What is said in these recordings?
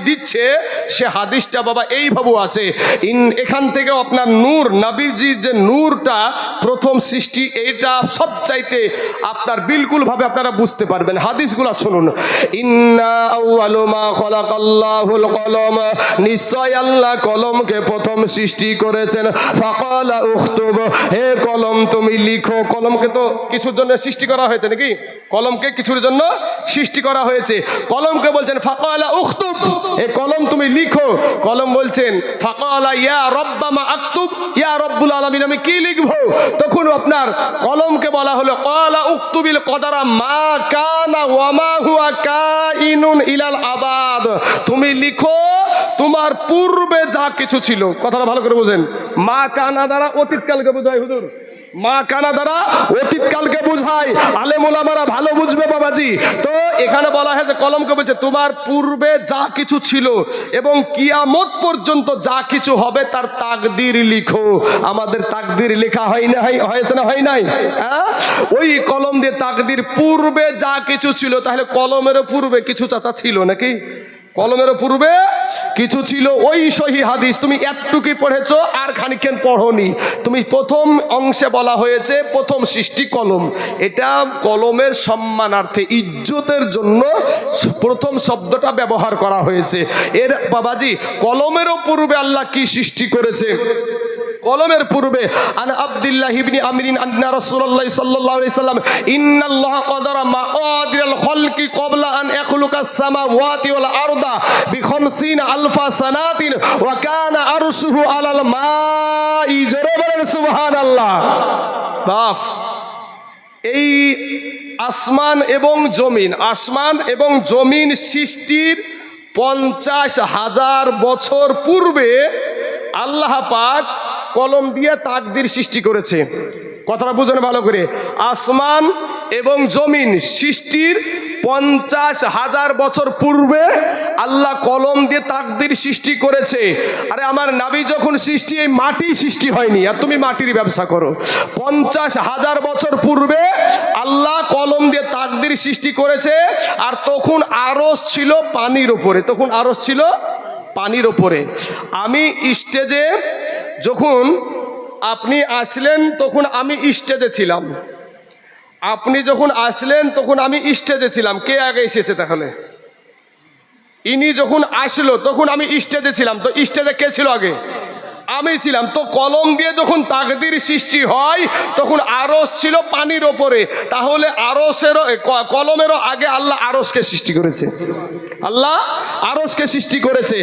দিচ্ছে সে হাদিসটা বাবা এইভাবে আছে। এখান থেকে আপনার নূর, নবীজির যে নূরটা প্রথম সৃষ্টি, এইটা সবচাইতে আপনার বিলকুল ভাবে আপনারা বুঝতে পারবেন। হাদিসগুলো শুনুন। ইন্না আউয়ালু মা খালাকাল্লাহুল কলম, নিশ্চয় আল্লাহ কলমকে প্রথম সৃষ্টি করেছেন। ফাকালা উখতুব, হে কলম তুমি লিখো। কলমকে তো কিছুর জন্য সৃষ্টি করা হয়েছে নাকি? কলমকে কিছুর জন্য সৃষ্টি করা হয়েছে। কলমকে বলছেন ফাকালা উখতুব, এ কলম তুমি লিখো। কলম বলছেন ফাকালা ইয়া রব্বা মা আকতুব, ইয়া রব্বুল আলামিন আমি কি লিখবো? তখন আপনার কলমকে বলা হলো ক্বালা উকতুবিল কদারা মা কানা ওয়া মা হুয়া কাইনুন ইলাল আবাদ, তুমি লিখো তোমার পূর্বে যা কিছু ছিল। কথাটা ভালো করে বুঝেন। মা কানা দ্বারা অতীতকালকে বোঝায় হুজুর, মা কানা দ্বারা অতীতকালকে বোঝায়। আলেম ওলামারা ভালো বুঝবে বাবাজি। তো এখানে বলা হয়েছে কলমকে বলছে তোমার পূর্বে যা কিছু ছিল এবং কিয়ামত পর্যন্ত যা কিছু হবে তার তাকদির লিখো। আমাদের তাকদির লেখা হয় না, হয়েছে না হয় নাই? হ্যাঁ, ওই কলম দিয়ে তাকদির পূর্বে যা কিছু ছিল। তাহলে কলমেরও পূর্বে কিছু চাচা ছিল নাকি? কলমেরও পূর্বে কিছু ছিল। ওই সহি হাদিস তুমি একটুকুই পড়েছো আর খানিকক্ষণ পড়োনি। তুমি প্রথম অংশে বলা হয়েছে প্রথম সৃষ্টি কলম, এটা কলমের সম্মানার্থে ইজ্জতের জন্য প্রথম শব্দটা ব্যবহার করা হয়েছে। এর বাবাজি কলমেরও পূর্বে আল্লাহ কি সৃষ্টি করেছে? কলমের পূর্বে আন আব্দুল্লাহ ইবনে আমরিন আন্না রাসূলুল্লাহ সাল্লাল্লাহু আলাইহি সাল্লাম ইন্নাল্লাহা ক্বাদারা মাকাদিরাল খালকি ক্বাবলা আন ইয়াখলুকাস সামাওয়াতি ওয়াল আরদা বি50 আলফা সানাতিন ওয়া কানা আরশুহু আলাল মাই। জোরে বলেন সুবহানাল্লাহ। বাহ, এই আসমান এবং জমিন, আসমান এবং জমিন সৃষ্টির 50,000 বছর পূর্বে আল্লাহ পাক কলম দিয়ে তাকদির সৃষ্টি করেছে। কথাটা বুঝুন ভালো করে। আসমান এবং জমিন সৃষ্টির 50,000 বছর পূর্বে আল্লাহ কলম দিয়ে তাকদির সৃষ্টি করেছে। আরে আমার নবী যখন সৃষ্টি, এই মাটি সৃষ্টি হয়নি, আর তুমি মাটির ব্যবসা করো। 50,000 বছর পূর্বে আল্লাহ কলম দিয়ে তাকদির সৃষ্টি করেছে। আর তখন আরশ ছিল পানির ওপরে, তখন আরশ ছিল পানির ওপরে। আমি স্টেজে যখন আপনি আসলেন তখন আমি স্টেজে ছিলাম, আপনি যখন আসলেন তখন আমি স্টেজে ছিলাম। কে আগে এসেছে? তাহলে ইনি যখন আসলো তখন আমি স্টেজে ছিলাম, তো স্টেজে কে ছিল আগে? আমি ছিলাম। তো কলম দিয়ে যখন তাকদির সৃষ্টি হয় তখন আরশ ছিল পানির ওপরে। তাহলে আরশেরও কলমেরও আগে আল্লাহ আরশকে সৃষ্টি করেছে। আল্লাহ আরশকে সৃষ্টি করেছে।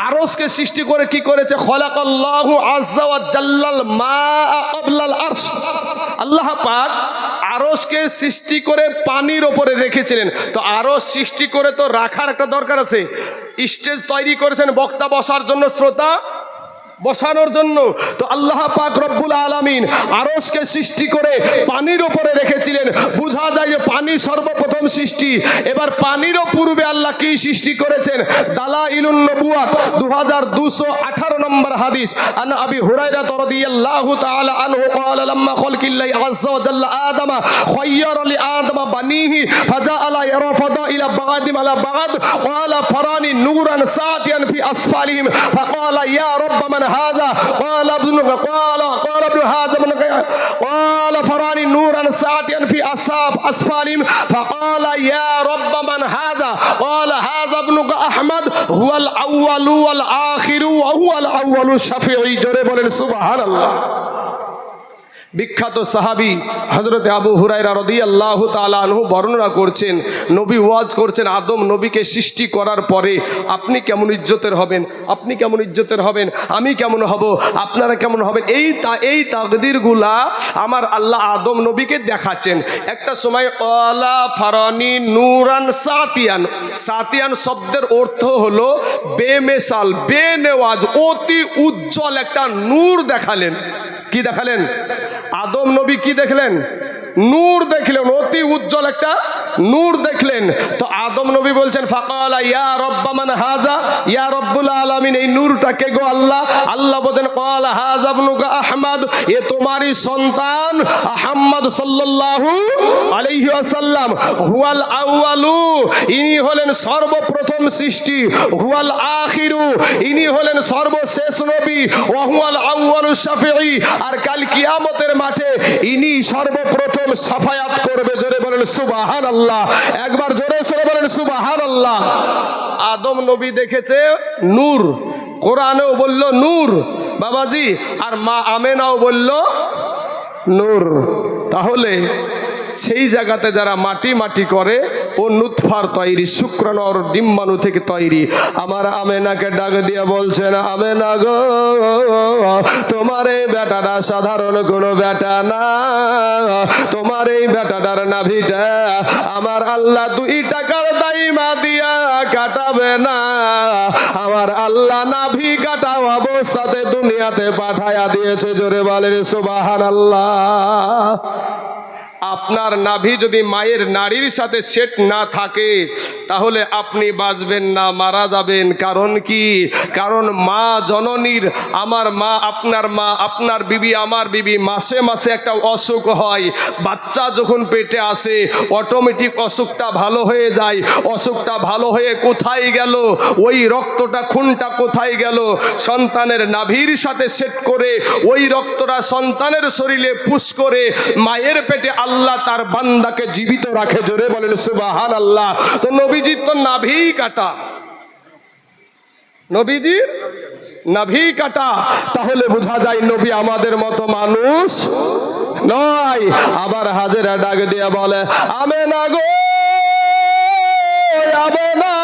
আরশকে সৃষ্টি করে কি করেছে? খলাকাল্লাহু আযজা ওয়া জাল্লাল মাআ ক্বাবলাল আরশ। আল্লাহ পাক আরশকে সৃষ্টি করে পানির ওপরে রেখেছিলেন। তো আরশ সৃষ্টি করে তো রাখার একটা দরকার আছে। স্টেজ তৈরি করেছেন বক্তা বসার জন্য, শ্রোতা বসানোর জন্য। তো আল্লাহ পাক রব্বুল আলামিন আরশকে সৃষ্টি করে পানির উপরে রেখেছিলেন। বোঝা যায় যে পানি সর্বপ্রথম সৃষ্টি। এবার পানিরও পূর্বে আল্লাহ কি সৃষ্টি করেছেন? দালাইলুন নবুয়াত 2218 নম্বর হাদিস। আন আবি হুরায়রা রাদিয়াল্লাহু তাআলা আনহু ক্বালা লাম্মা খালকিল্লাহি আযজা ওয়া জাল্লা আদামা খায়য়ারা লি আদামা বানিহি ফাজাআলা ইয়ারা ফাদাইলা বা'দিম আলা বা'দ ক্বালা ফারানি নূরান সাতিয়ান ফি আসফালিহিম ফাকালা ইয়া রাব্ব মান هذا قال ابن هذا من قال فراني نورا ساطعا في أسفلهم فقال يا رب من هذا قال هذا ابنك أحمد هو الأول والآخر وهو الأول الشفيع جري بولن سبحان الله। বিখ্যাত সাহাবী হযরত আবু হুরায়রা রাদিয়াল্লাহু তাআলা আনহু বর্ণনা করছেন, নবী ওয়াজ করছেন আদম নবীকে সৃষ্টি করার পরে আপনি কেমন ইজ্জতের হবেন, আপনি কেমন ইজ্জতের হবেন, আমি কেমন হব, আপনারা কেমন হবেন। এই তাকদীরগুলা আমার আল্লাহ আদম নবীকে দেখাচ্ছেন। একটা সময় ক্বালা ফারানি নূরান সাতিয়ান, সাতিয়ান শব্দের অর্থ হলো বেমেসাল, বেনেওয়াজ, অতি উজ্জ্বল একটা নূর দেখালেন। কি দেখালেন? আদম নবী কি দেখলেন? নূর দেখলেন, অতি উজ্জ্বল একটা নূর দেখলেন। তো আদম নবী বলছেন ফাকালা ইয়া রব্বা মান হাযা, ইয়া রব্বুল আলামিন, এই নূরটাকে গো আল্লাহ। আল্লাহ বলেন ক্বালা হাযা ইবনুকা আহমদ, এ তোমারই সন্তান আহমদ সাল্লাল্লাহু আলাইহি ওয়াসাল্লাম। হুয়াল আউয়ালু, ইনি হলেন সর্বপ্রথম সৃষ্টি। হুয়াল আখিরু, ইনি হলেন সর্বশেষ নবী। ওয়া হুয়াল আউয়ালু শাফিঈ, আর কাল কিয়ামতের মাঠে ইনি সর্বপ্রথম শাফায়াত করবে। জোরে বলেন সুবহানাল্লাহ, একবার জোরে সরে বলেন সুবহানাল্লাহ। আদম নবী দেখেছে নূর, কোরআনেও বলল নূর বাবাজি, আর মা আমেনাও বলল নূর। তাহলে সেই জায়গাতে যারা মাটি মাটি করে, ও নুতফার তৈরি, শুক্রাণু আর ডিম্বাণু থেকে তৈরি। আমার আমেনাকে ডাক দিয়ে বলছেন, আমেনা গো, তোমার এই বেটাটা সাধারণ কোনো বেটা না, তোমার এই বেটাটার নাভিটা আমার আল্লাহ 2 টাকার দাইমা দিয়া কাটাবে না। আমার আল্লাহ নাভি কাটা অবস্থাতে দুনিয়াতে পাঠায়া দিয়েছে। জোরে বলেন সুবহানাল্লাহ। আপনার নাভি যদি মায়ের নাড়ির সাথে সেট না থাকে, তাহলে আপনি বাঁচবেন না, মারা যাবেন। কারণ কি? কারণ মা জননীর, আমার মা, আপনার বিবি, আমার বিবি, মাসে মাসে একটা অসুখ হয়। বাচ্চা যখন পেটে আসে অটোমেটিক অসুখটা ভালো হয়ে যায়। অসুখটা ভালো হয়ে কোথায় গেল? ওই রক্তটা, খুনটা কোথায় গেল? সন্তানের নাভির সাথে সেট করে ওই রক্তটা সন্তানের শরীরে পুশ করে মায়ের পেটে আল্লাহ তার বান্দাকে জীবিত রাখে। জোরে বলেন সুবহানাল্লাহ। তো নবীজির তো নাভি কাটা, নবীজির নাভি কাটা। তাহলে বোঝা যায় নবী আমাদের মতো মানুষ নয়। আবার হাজেরা ডাক দিয়ে বলে, আমেনা গো, আমেনা,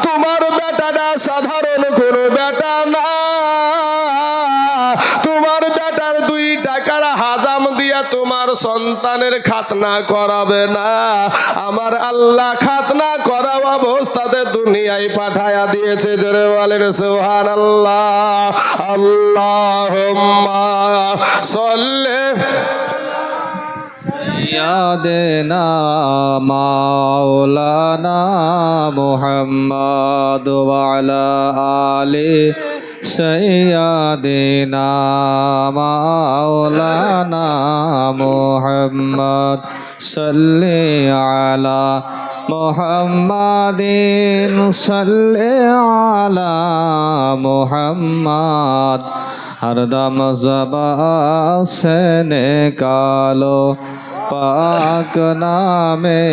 তোমার বেটাটা সাধারণ কোনো বেটা না, তোমার বেটার 2 টাকার হাজাম দিয়া তোমার সন্তানের খাতনা করাবে না। আমার আল্লাহ খাতনা করা অবস্থাতে দুনিয়ায় পাঠায়া দিয়েছে। জোরে বলেন সুবহানাল্লাহ। আল্লাহুম্মা সাল্লি সাইয়্যিদানা মাওলানা মুহাম্মদ ওয়া আলা আলি সাইয়্যিদিনা মাওলানা মুহাম্মদ সাল্লি আলা মুহাম্মাদিন সাল্লি আলা মুহাম্মদ। हरदम ज़बान से निकालो पाक नामे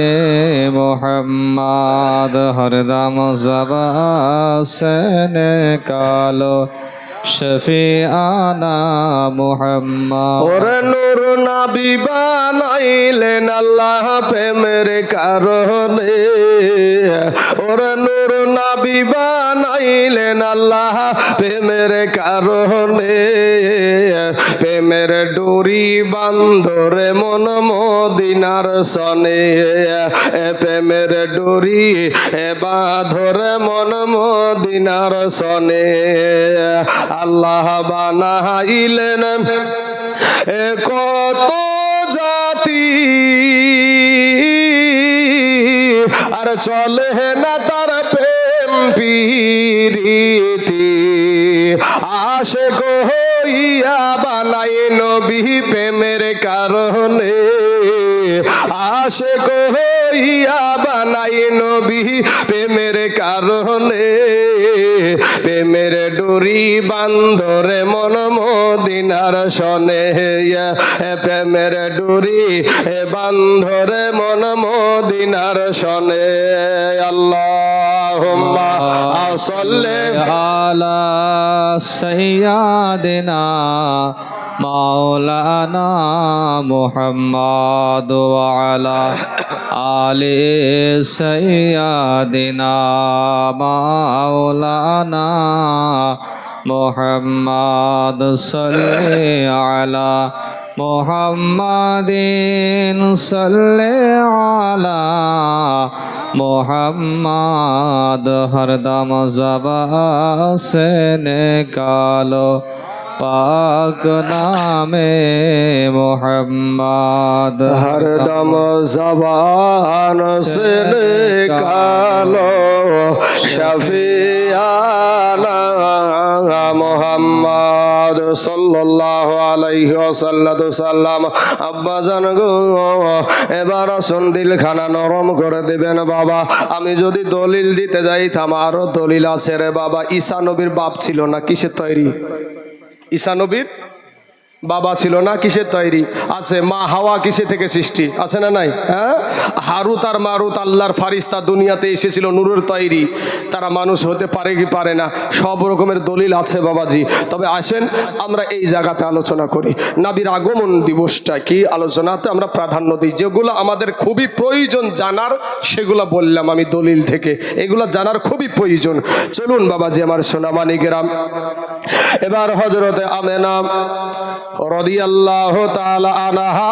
मोहम्मद, हरदम ज़बान से निकालो शफीआना मोहम्मद। और नूर नबी बानाइलेन अल्लाह प्रेमेर कारणे, और नूर नबी बानाइलेन अल्लाह प्रेमेर कारणे। प्रेमेर डोरी बांधरे मन मदिनार सने, प्रेमेर डोरी बांधरे मन मदिनार सने। আল্লাহ বানাইলেন কত জাতি, আর চলে না তার প্রেম প্রীতি। আশিক হইয়া বানাই নবী প্রেমের কারণে, আশিক হইয়া বানাই নবী প্রেমের কারণে। প্রেমের ডোরি বান্ধরে মন মদিনার সনে, প্রেমের ডোরি বান্ধরে মন মদিনার সনে। আল্লাহুম্মা সাল্লি আলা সাইয়্যিদিনা মাওলানা মুহাম্মদ ওয়া আলা আলি সাইয়্যিদিনা মাওলানা মুহাম্মদ সাল্লি আলা মুহাম্মাদিন সাল্লি আলা মুহাম্মদ। हरदम ज़बान से निकालो पाक नामे मोहम्मद हरदम ज़बान से निकालो शफियाना मोहम्मद सल्लल्लाहु अलैहि वसल्लम। আব্বা জান গো, এবার আসুন দিলখানা নরম করে দিবেন বাবা। আমি যদি দলিল দিতে যাইতাম, আরো দলিল আছে রে বাবা। ঈসা নবীর বাপ ছিল না, কিসের তৈরি? ঈসা নবীর বাবা ছিল না, কিসের তৈরি? আছে। মা হাওয়া কিসে থেকে সৃষ্টি? আছে না নাই? হ্যাঁ, হারুত আর মারুত আল্লাহর ফারিস্তা দুনিয়াতে এসেছিল নূরের তৈরি। তারা মানুষ হতে পারে কি পারে না, সব রকমের দলিল আছে বাবাজি। তবে আসেন আমরা এই জায়গাতে আলোচনা করি। নবীর আগমন দিবসটা কি আলোচনাতে আমরা প্রাধান্য দিই। যেগুলো আমাদের খুবই প্রয়োজন জানার, সেগুলো বললাম আমি দলিল থেকে। এগুলো জানার খুবই প্রয়োজন। চলুন বাবাজি আমার সোনামানিকেরাম, এবার হযরতে আমেনা রাদিয়াল্লাহু তাআলা আনহা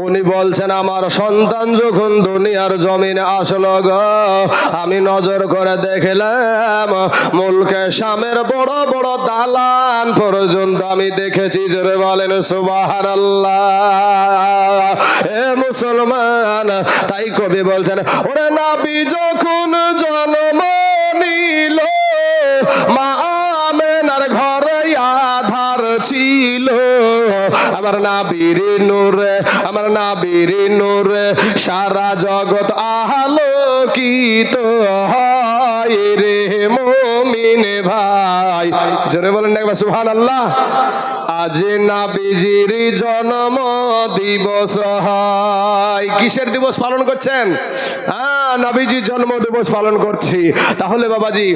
উনি বলছেন, আমার সন্তান যখন দুনিয়ার জমিনে আসলো গো, আমি নজর করে দেখলাম মুলকে শামের বড় বড় দালান পর্যন্ত আমি দেখেছি। জোরে বলেন সুবহানাল্লাহ। এ মুসলমান, তাই কবি বলছেন, ওরে নবী যখন জন্ম নিল মা আমেনার ঘরে আধার ছিল। আমার নবীর নূরে, আমার নবীর নূরে সারা জগৎ আলোকিত হয় রে মুমিন ভাই। জোরে বলেন না একবার সুবহানাল্লাহ। আজ নবীজির জন্ম দিবস হয়। কিসের দিবস পালন করছেন? হ্যাঁ, নবীজির জন্ম দিবস পালন করছি। তাহলে বাবাজি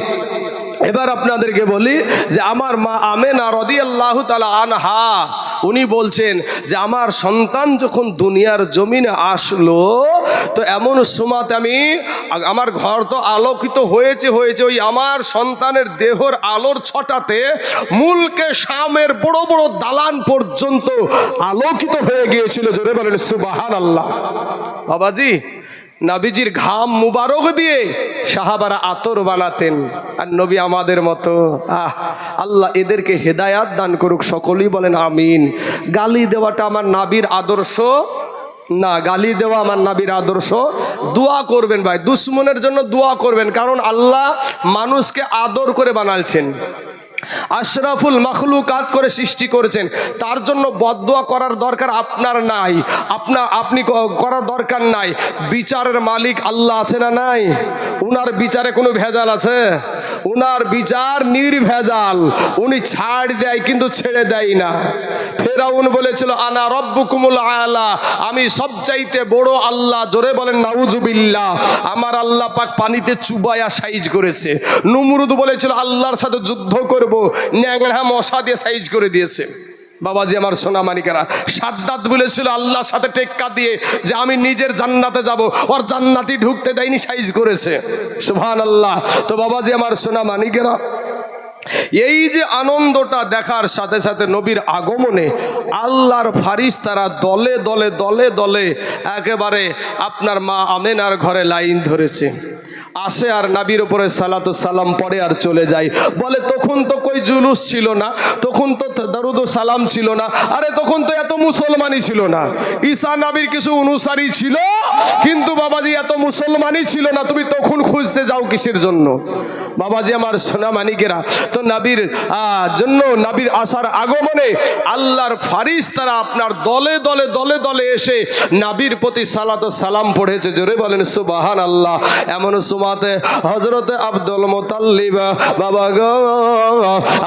এবার আপনাদেরকে বলি যে আমার মা আমেনা রাদিয়াল্লাহু তাআলা আনহা উনি বলছেন যে আমার সন্তান যখন দুনিয়ার জমিনে আসলো, তো এমন সময়তে আমি, আমার ঘর তো আলোকিত হয়েছে ওই আমার সন্তানের দেহর আলোর ছটাতে মুলকে শামের বড় বড় দালান পর্যন্ত আলোকিত হয়ে গিয়েছিল। জোরে বলেন সুবহানাল্লাহ। বাবাজি, নবীজির ঘাম মুবারক দিয়ে সাহাবারা আতর বানাতেন। আর নবী আমাদের মতো, আল্লাহ এদেরকে হেদায়াত দান করুক, সকলেই বলেন আমিন। গালি দেওয়াটা আমার নবীর আদর্শ না, গালি দেওয়া আমার নবীর আদর্শ। দোয়া করবেন ভাই, দুশ্মনের জন্য দোয়া করবেন, কারণ আল্লাহ মানুষকে আদর করে বানালছেন, আশরাফুল মখলুকাত করে সৃষ্টি করেছেন। তার জন্য বদদোয়া করার দরকার আপনার নাই, আপনি করার দরকার নাই। বিচারের মালিক আল্লাহ আছে না নাই? উনার বিচারে কোনো ভেজাল আছে? উনার বিচার নির্ভেজাল। উনি ছাড় দেয় কিন্তু ছেড়ে দেয় না। ফেরাউন বলেছিল আনা রব্বুকুমুল আলা, আমি সবচাইতে বড় আল্লাহ। জোরে বলেন নাউজুবিল্লাহ। আমার আল্লাহ পাক পানিতে চুবায়া সাইজ করেছে। নমরুদ বলেছিল আল্লাহর সাথে যুদ্ধ করব, ন্যাংরা মশা দিয়ে সাইজ করে দিয়েছে। বাবাজি আমার সোনা মানিকেরা, সাদ্দাত বলেছিল আল্লাহর সাথে টেক্কা দিয়ে যে আমি নিজের জান্নাতে যাব, ওর জান্নাতি ঢুকতে দেয়নি, সাইজ করেছে। সুবহানাল্লাহ। তো বাবাজি আমার সোনা মানিকেরা, এই যে আনন্দটা দেখার সাথে সাথে নবীর আগমনে আল্লাহর ফারিস্তারা দলে দলে দলে দলে একেবারে আপনার মা আমেনার ঘরে লাইন ধরেছে। আসে আর নবীর উপরে সালাতু সালাম পড়ে আর চলে যায়। বলে তখন তো কই জুলুস ছিল না, তখন তো দরুদ ও সালাম ছিল না, আরে তখন তো এত মুসলমানই ছিল না। ঈসা নবীর কিছু অনুসারী ছিল, কিন্তু বাবাজি এত মুসলমানই ছিল না। তুমি তখন খুঁজতে যাও কিসের জন্য? বাবাজি আমার সোনা মানিকেরা, তো নবীর জন্য নবীর আসার আগমনে আল্লাহর ফারিস্তারা আপনার দলে দলে দলে দলে এসে নবীর প্রতি সালাত ও সালাম পড়েছে। জোরে বলেন সুবহানাল্লাহ। এমন সুমাতে হযরতে আব্দুল মুতাল্লিব বাবা গো,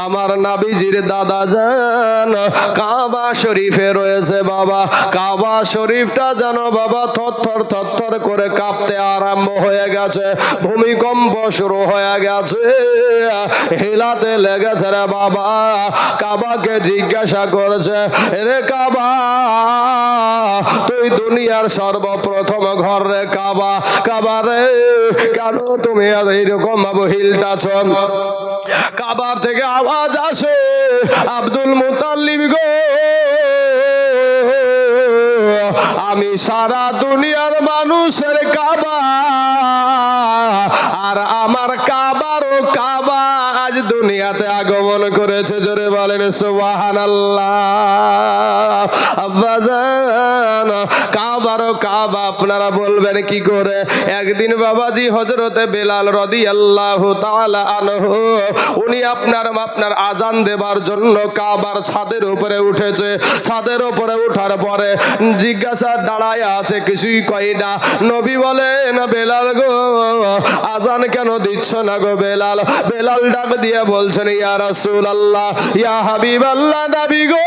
আমার নবীজির দাদা জান কাবা শরীফে রয়েছে বাবা। কাবা শরীফটা জানো বাবা থরথর থরথর করে কাঁপতে আরম্ভ হয়ে গেছে, ভূমিকম্প শুরু হয়ে গেছে, হিলাতে লেগেছে রে বাবা। কাবাকে জিজ্ঞাসা করেছে, রে কাবা তুই দুনিয়ার সর্বপ্রথম ঘর রে কাবা, কাবা রে কেন তুমি এইরকম ভাবে হিলটাছ? কাবার থেকে আওয়াজ আসে, আব্দুল মুতাল্লিব গো আমি সারা দুনিয়ার মানুষের কাবা, আর আমার কাবারও কাবা আজ দুনিয়াতে আগমন করেছে। জোরে বলেন সুবহানাল্লাহ। আব্বাজান, কাবারও কাবা আপনারা বলবেন কি করে? একদিন বাবাজি হযরতে বেলাল রাদিয়াল্লাহু তাআলা আনহু উনি আপনার আজান দেবার জন্য কাবার ছাদের উপরে উঠেছে। ছাদের উপরে ওঠার পরে জিজ্ঞাসা দাঁড়ায় আছে, কিছুই কই না। নবী বলেন, বেলাল গো, আজান কেন দিচ্ছ না গো বেলাল? বেলাল ডাক দিয়ে বলছেন, ইয়া রাসূলুল্লাহ, ইয়া হাবিবাল্লাহ, নবী গো,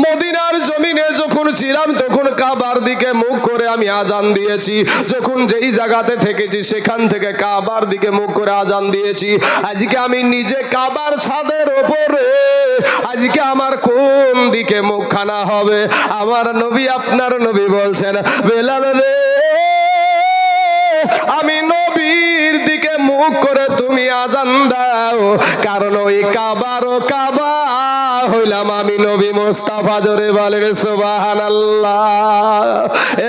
মদিনার জমিনে যখন ছিলাম তখন কাবার দিকে মুখ করে আমি আজান দিয়েছি। যখন যেই জায়গাতে থেকেছি সেখান থেকে কাবার দিকে মুখ করে আজান দিয়েছি। আজকে আমি নিজে কাবার ছাদের উপরে, আজকে আমার কোন দিকে মুখখানা হবে? আমার নবী, আপনার নবী বলছেন, বেলাল রে, আমি নবীর দিকে মুখ করে তুমি আজান দাও, কারণ ওই কাবারও কাবা হইলাম আমি নবী মুস্তাফা। জোরে বলেন সুবহানাল্লাহ।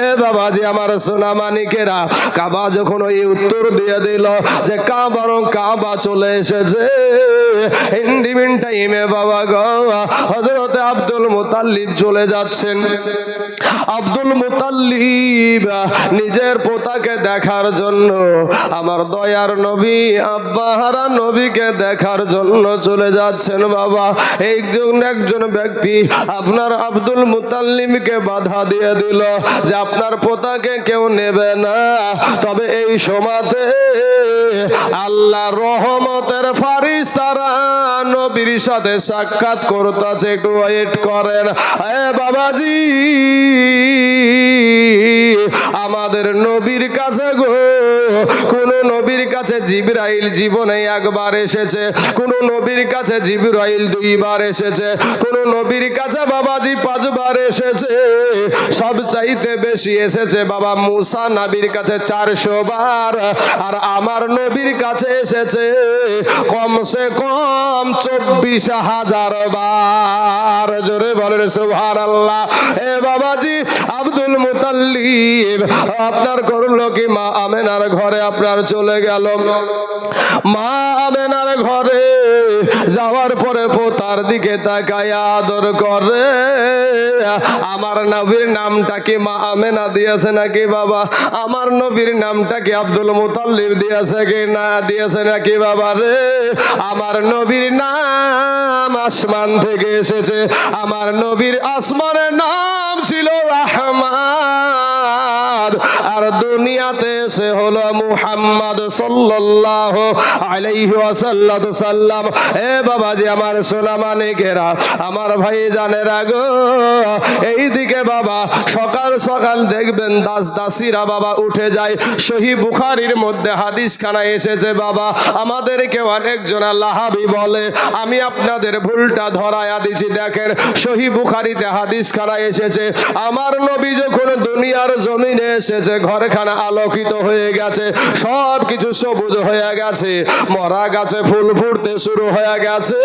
এ বাবাজি আমার সোনা মানিকেরা, কাবা যখন ওই উত্তর দিয়ে দিল যে কাবারও কাবা চলে এসেছে, ইন্ডিভিন টাইমে বাবা গো হযরতে আব্দুল মুতাল্লিব চলে যাচ্ছেন। আব্দুল মুতাল্লিব নিজের পোতাকে দেখার জন্য, আমার দয়ার নবী আব্বাহারা নবীকে দেখার জন্য চলে যাচ্ছেন। বাবা একজন ব্যক্তি আপনার আব্দুল মুতাল্লিবকে বাধা দিয়ে দিল যে আপনার পোতাকে কেউ নেবে না। তবে এই সময়তে আল্লাহ রহমতের ফারিস্তারা নবীর সাথে সাক্ষাৎ করতেছে, একটু ওয়েট করেন। এ বাবাজি, আমাদের নবীর কাছে গো, কোন নবীর কাছে জিবরাইল জীবনে একবার এসেছে, কোন নবীর কাছে জিবরাইল দুইবার এসেছে, কোন নবীর কাছে বাবাজি 5 বার এসেছে। সবচাইতে বেশি এসেছে বাবা মুসা নবীর কাছে 400 বার, আর আমার নবীর কাছে এসেছে কমসে কম 24,000 বার। জোরে বলেন সুবহানাল্লাহ। এ বাবাজি আব্দুল মুতাল্লিব আপনার করলো কি, মা আমেনার ঘরে আপনার চলে গেল। মা আমেনার ঘরে যাওয়ার পরে পোতার দিকে তাকায় আদর করে। আমার নবীর নামটা কি মা আমেনা দিয়েছে নাকি বাবা? আমার নবীর নামটা কি আব্দুল মুতাল্লিব দিয়েছে কি না দিয়েছে নাকি বাবা রে? আমার নবীর নাম আসমান থেকে এসেছে। আমার নবীর আসমানের নাম ছিল রাহমান, আর দুনিয়াতে এসে হলো মুহাম্মদ সাল্লাল্লাহু আলাইহি ওয়াসাল্লাম। এ বাবাজি আমার সোনা মানিকেরা, আমার ভাই জানেরা গো, এইদিকে বাবা সকাল সকাল দেখবেন দাস দাসীরা বাবা উঠে যায়। সহিহ বুখারীর মধ্যে হাদিস খানা এসেছে বাবা, আমাদেরকে অনেকজন লাহাবি বলে, আমি আপনাদের ভুলটা ধরায়া দিচ্ছি। দেখেন সহিহ বুখারীতে হাদিস খানা এসেছে, আমার নবী যখন দুনিয়ার জমিনে এসেছে ঘরখানা আলোকিত হয়ে গেছে, সব কিছু সবুজ হয়ে গেছে, মরা গাছে ফুল ফুটতে শুরু হয়ে গেছে।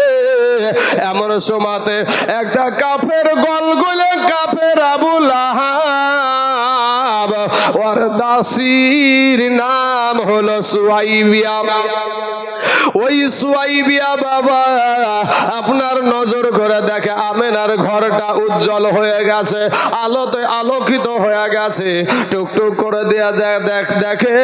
এমন সময়তে একটা কাফের গলগলে কাফের আবু লাহাব, ওর দাসীর নাম হলো সুয়াইবিয়া। ওই সুয়াইবিয়া বাবা আপনার নজর করে দেখে আমেনার ঘরটা উজ্জ্বল হয়ে গেছে, আলোতে আলোকিত হয়ে গেছে। টুকটুক করে দেয়া দেখে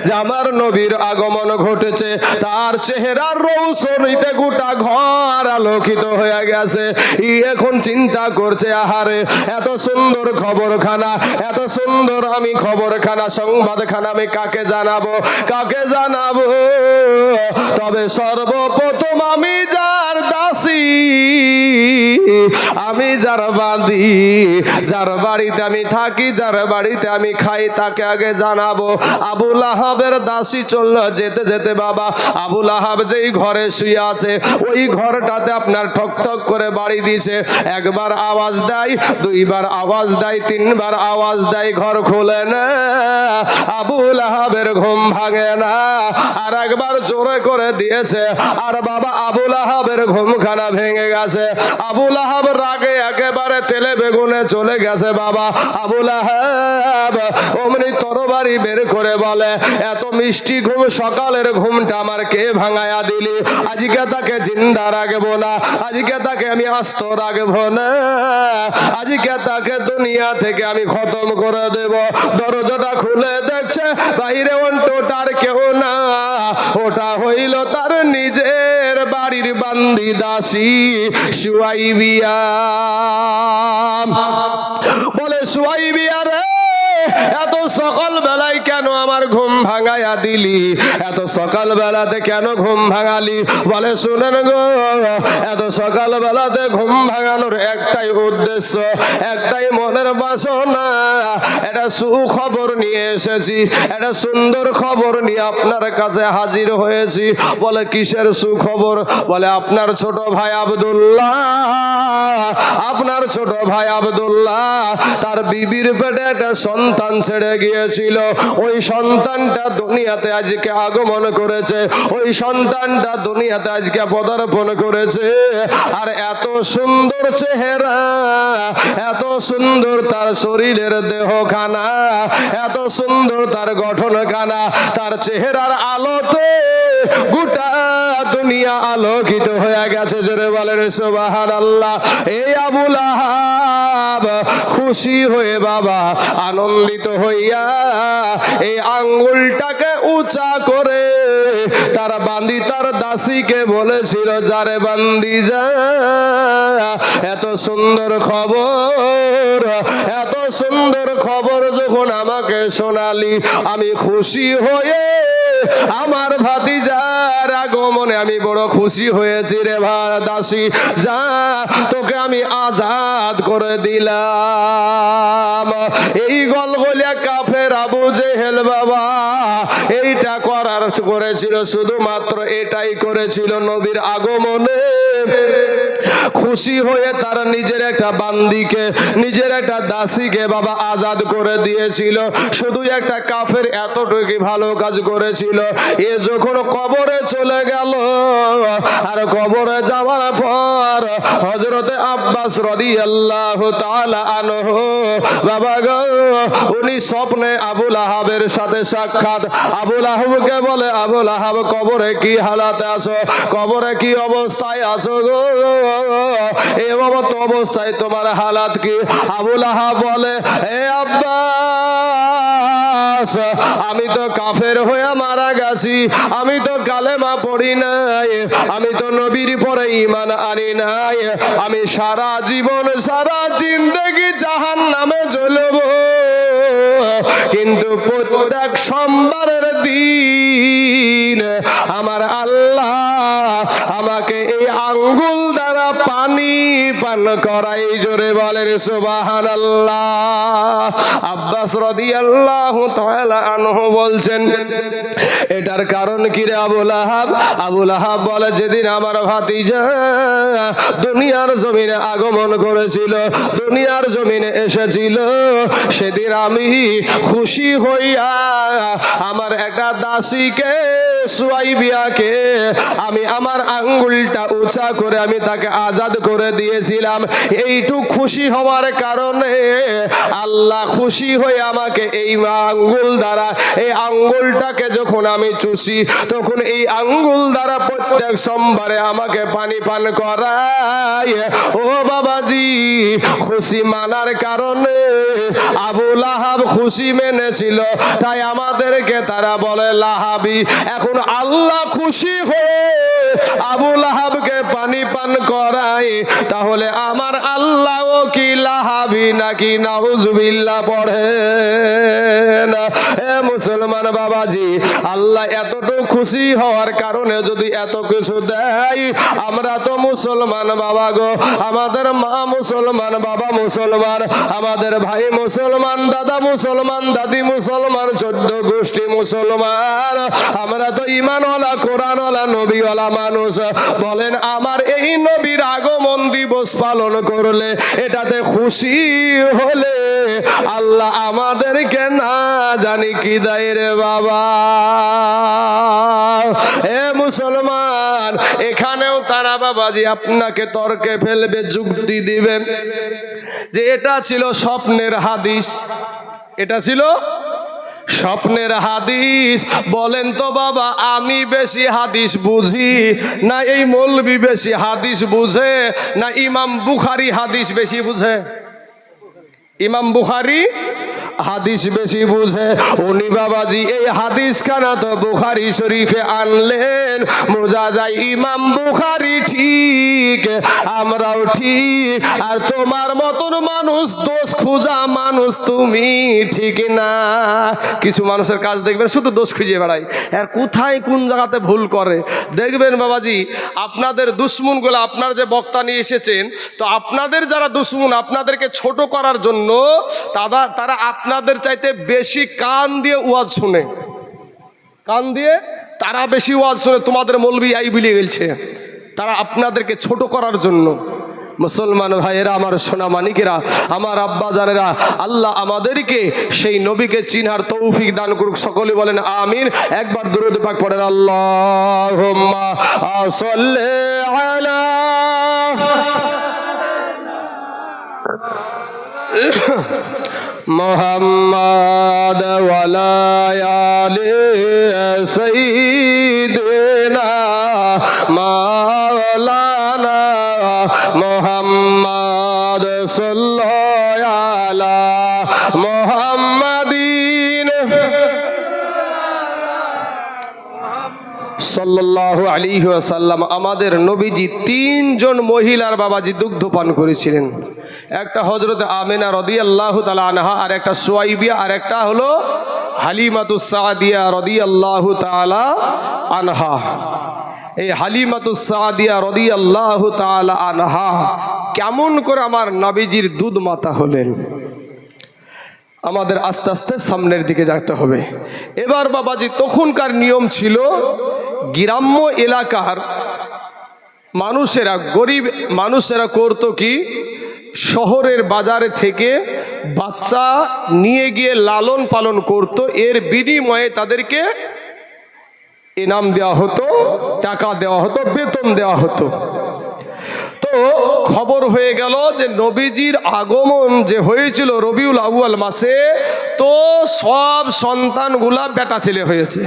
যে আমার নবীর আগমন ঘটেছে, তার চেহারার রৌশনীতে গোটা ঘর আলোকিত হয়ে গেছে। এখন চিন্তা করছে, আহারে এত সুন্দর খবরখানা, এত সুন্দর আমি খবরখানা সংবাদখানা আমি কাকে জানাবো, কাকে জানাবো? তবে সর্বপ্রথম আমি যার দাসী, আমি যার বাঁধি, যার বাড়িতে আমি থাকি, যার বাড়িতে আমি খাই, তাকে আগে জানাবো। আবু লাহাবের দাসী চলল যেতে যেতে বাবা আবু লাহাব যেই ঘরে শুয়ে আছে ওই ঘরটাতে আপনার ঠক ঠক করে বাড়ি দিয়েছে। একবার আওয়াজ দেয়, দুইবার আওয়াজ দেয়, তিনবার আওয়াজ দেয়, ঘর খোলে না। আবু লাহাবের ঘুম ভাঙে না। আর একবার জোরে করে দিয়েছে। আর বাবা আবুল আহাবের ঘুমখানা ভেঙে গেছে। আবুল আহাব রাগে একেবারে তেলে বেগুনে চলে গেছে। বাবা আবুল আহাব অমনি তরবারি বের করে বলে, এত মিষ্টি ঘুম, সকালের ঘুমটা আমার কে ভাঙায়া দিলি? আজকে তাকে জিন্দা রাখবো না, আজকে তাকে আমি আস্ত রাখবো না, আজকে তাকে দুনিয়া থেকে আমি খতম করে দেব। দরজাটা খুলে দেখছে বাইরে অন্টটার কেউ না, ওটা হইল তার নিজের বাড়ির বান্দি দাসী সুয়াইবিয়া। বলে সুয়াইবিয়া রে, এত সকাল বেলায় কেন আমার ঘুম ভাঙায়া দিলি? এত সকাল বেলাতে কেন ঘুম ভাঙালি? বলে শুনেন গো, এত সকাল বেলাতে ঘুম ভাঙানোর একটাই উদ্দেশ্য, একটাই মনের বাসনা। এটা সুখবর নিয়ে এসেছি, এটা সুন্দর খবর নিয়ে আপনার কাছে হাজির হয়েছি। বলে কিসের সুখবর? বলে আপনার ছোট ভাই আব্দুল্লাহ, আপনার ছোট ভাই আব্দুল্লাহ তার বিবির পেটে একটা সন্তান ছেড়ে গিয়েছিল। ওই সন্তানটা দুনিয়াতে আজকে আগমন করেছে, ওই সন্তানটা দুনিয়াতে আজকে পদার্পণ করেছে। আর এত সুন্দর চেহারা, এত সুন্দর তার শরীরের দেহখানা, এত সুন্দর তার গঠনখানা, তার চেহারার আলোতে গোটা দুনিয়া আলোকিত হয়ে গেছে। জোরে বলেন সুবহানাল্লাহ। এই আবুল আহাব খুশি হয়ে বাবা আনন্দিত হইয়া এই আঙ্গুলটাকে উঁচা করে তার বান্দি, তার দাসীকে বলেছিল, যারে বান্দি যা, এত সুন্দর খবর, এত সুন্দর খবর যখন আমাকে শোনালি, আমি খুশি হয়ে আমার ভাতিজার আগমনে আমি বড় খুশি হয়েছি রে দাসী। যা, তোকে আমি আজাদ করে দিলাম। এই গলগলিয়া কাফের আবু জেহেল বাবা এইটা করেছিল, শুধুমাত্র এটাই করেছিল নবীর আগমনে খুশি হয়ে তারা নিজের একটা বান্দিকে, নিজের একটা দাসীকে বাবা আজাদ করে দিয়েছিল। শুধু একটা কাফের এতটুকু ভালো কাজ করেছিল। এ যখন কবরে চলে গেল, আর কবরে যাওয়ার পর হযরতে আব্বাস রাদিয়াল্লাহু তাআলা আনহু বাবা গো, উনি স্বপ্নে আবুল আহাবের সাথে সাক্ষাৎ। আবুল আহাবকে বলে, আবুল আহাব কবরে কি হালাতে আছো? কবরে কি অবস্থায় আছো গো? এই মত অবস্থায় তোমার হালাত কি? আবুল আহাব বলে, এ আব্বাস, আমি তো কাফের হয়ে মারা গেছি, আমি তো কালেমা পড়ি নাই, আমি তো নবীর পরে ঈমান আনি নাই, আমি সারা জীবন, সারা জিন্দেগি জাহান্নামে জ্বলব। কিন্তু প্রত্যেক সোমবারের দিন আমার আল্লাহ আমাকে এই আঙ্গুল দ্বারা পানি পান করাই। জোরে বলেন সুবহানাল্লাহ। আব্বাস রাদিয়াল্লাহু তাআলা আনহু বলছেন, এটার কারণ কি রে আবুল আহাব? আবুল আহাব বলে, যেদিন আমার ভাতিজা দুনিয়ার জমিনে আগমন করেছিল, দুনিয়ার জমিনে এসেছিল, সেদিন আমি খুশি হইয়া আমার একটা দাসীকে, সুয়াইবিয়াকে, আমি আমার আঙ্গুলটা উঁচা করে আমি তাকে আজাদ করে দিয়েছিলাম। এইটুক খুশি হওয়ার কারণে আল্লাহ খুশি হয়ে আমাকে এই আঙ্গুল দ্বারা, এই আঙ্গুলটাকে যখন আমি চুষি, তখন এই আঙ্গুল দ্বারা প্রত্যেক সোমবারে আমাকে পানি পান করায়। ও বাবাজি, খুশি মানার কারণে আবুল আহাব খুশি মেনেছিল, তাই আমাদেরকে তারা বলে লাহাবি। এখন আল্লাহ খুশি হয়ে আবুল আহাবকে পানি পান করায়, তাহলে আমার আল্লাহও কি লাহাবি নাকি? নাউজুবিল্লাহ পড়েন। এ মুসলমান বাবাজি, আল্লাহ এতটুকু খুশি হওয়ার কারণে যদি এত কিছু দেয়, আমরা তো মুসলমান বাবা গো, আমাদের মা মুসলমান, বাবা মুসলমান, আমাদের ভাই মুসলমান, দাদা মুসলমান, দাদি মুসলমান, 14 গোষ্ঠী মুসলমান, আমরা তো ঈমানওয়ালা, কোরআনওয়ালা, নবীওয়ালা মানুষ। বলেন, আমার এই নবীর আগমন দিবস পালন করলে, এটাতে খুশি হলে আল্লাহ আমাদেরকে না জানি কি দেয় রে বাবা। এ মুসলমান, এখানেও তারা বাবাজি আপনাকে তর্কে ফেলবে, যুক্তি দিবেন যে এটা ছিল স্বপ্নের হাদিস, এটা ছিল স্বপ্নের হাদিস। বলেন তো বাবা, আমি বেশি হাদিস বুঝি না এই মৌলবি বেশি হাদিস বুঝে, না ইমাম বুখারী হাদিস বেশি বুঝে? ইমাম বুখারী হাদিস বেশি বুঝে। উনি বাবাজি এই হাদিস খানা তো বুখারী শরীফে আনলেন, বোঝা যায় ইমাম বুখারী ঠিক, আমরাও ঠিক, আর তোমার মতন মানুষ দোষ খোঁজা মানুষ তুমি ঠিক না। কিছু মানুষের কাজ দেখবেন শুধু দোষ খুঁজে বেড়ায়, আর কোথায় কোন জায়গাতে ভুল করে দেখবেন বাবাজি। আপনাদের দুশ্মনগুলো, আপনার যে বক্তা নিয়ে এসেছেন, তো আপনাদের যারা দুশ্মন আপনাদেরকে ছোট করার জন্য তারা আপনাদের চাইতে বেশি কান দিয়ে ওয়াজ শুনে, কান দিয়ে তারা বেশি ওয়াজ শুনে। তোমাদের মৌলবি আই বিলিয়ে গেছে, তারা আপনাদেরকে ছোট করার জন্য। মুসলমান ভাইয়েরা, আমার সোনা মানিকেরা, আমার আব্বা জানেরা, আল্লাহ আমাদেরকে সেই নবীকে চিনহার তৌফিক দান করুক। সকলে বলেন আমিন। একবার দুরূদ পাক পড়েন, আল্লাহুম্মা সাল্লি আলা মুহাম্মাদ ওয়া আলা আলি সাইয়্যিদিনা মাওলানা মুহাম্মাদ সাল্লাল্লাহু আলা মুহাম্মাদিন সাল্লাল্লাহু আলাইহি ওয়াসাল্লাম। আমাদের নবীজি তিনজন মহিলার বাবাজি দুগ্ধ পান করেছিলেন। একটা হযরত আমিনা রাদিয়াল্লাহু তাআলা আনহা, আর একটা সুয়াইবিয়া, আর একটা হলো হালিমাতুস সাদিয়া রাদিয়াল্লাহু তাআলা আনহা। এই হালিমাতুস সাদিয়া রাদিয়াল্লাহু তাআলা আনহা কেমন করে আমার নবীজির দুধ মাতা হলেন, আমাদের আস্তে আস্তে সামনের দিকে যেতে হবে। এবার বাবাজি, তখনকার নিয়ম ছিল গ্রাম্য এলাকার মানুষেরা, গরিব মানুষেরা করতো কি, শহরের বাজারে থেকে বাচ্চা নিয়ে গিয়ে লালন পালন করত, এর বিনিময়ে তাদেরকে ইনাম দেওয়া হতো, টাকা দেওয়া হতো, বেতন দেওয়া হতো। তো খবর হয়ে গেল যে নবীজির আগমন যে হয়েছিল রবিউল আউয়াল মাসে, তো সব সন্তানগুলা বেটা ছেলে হয়েছে,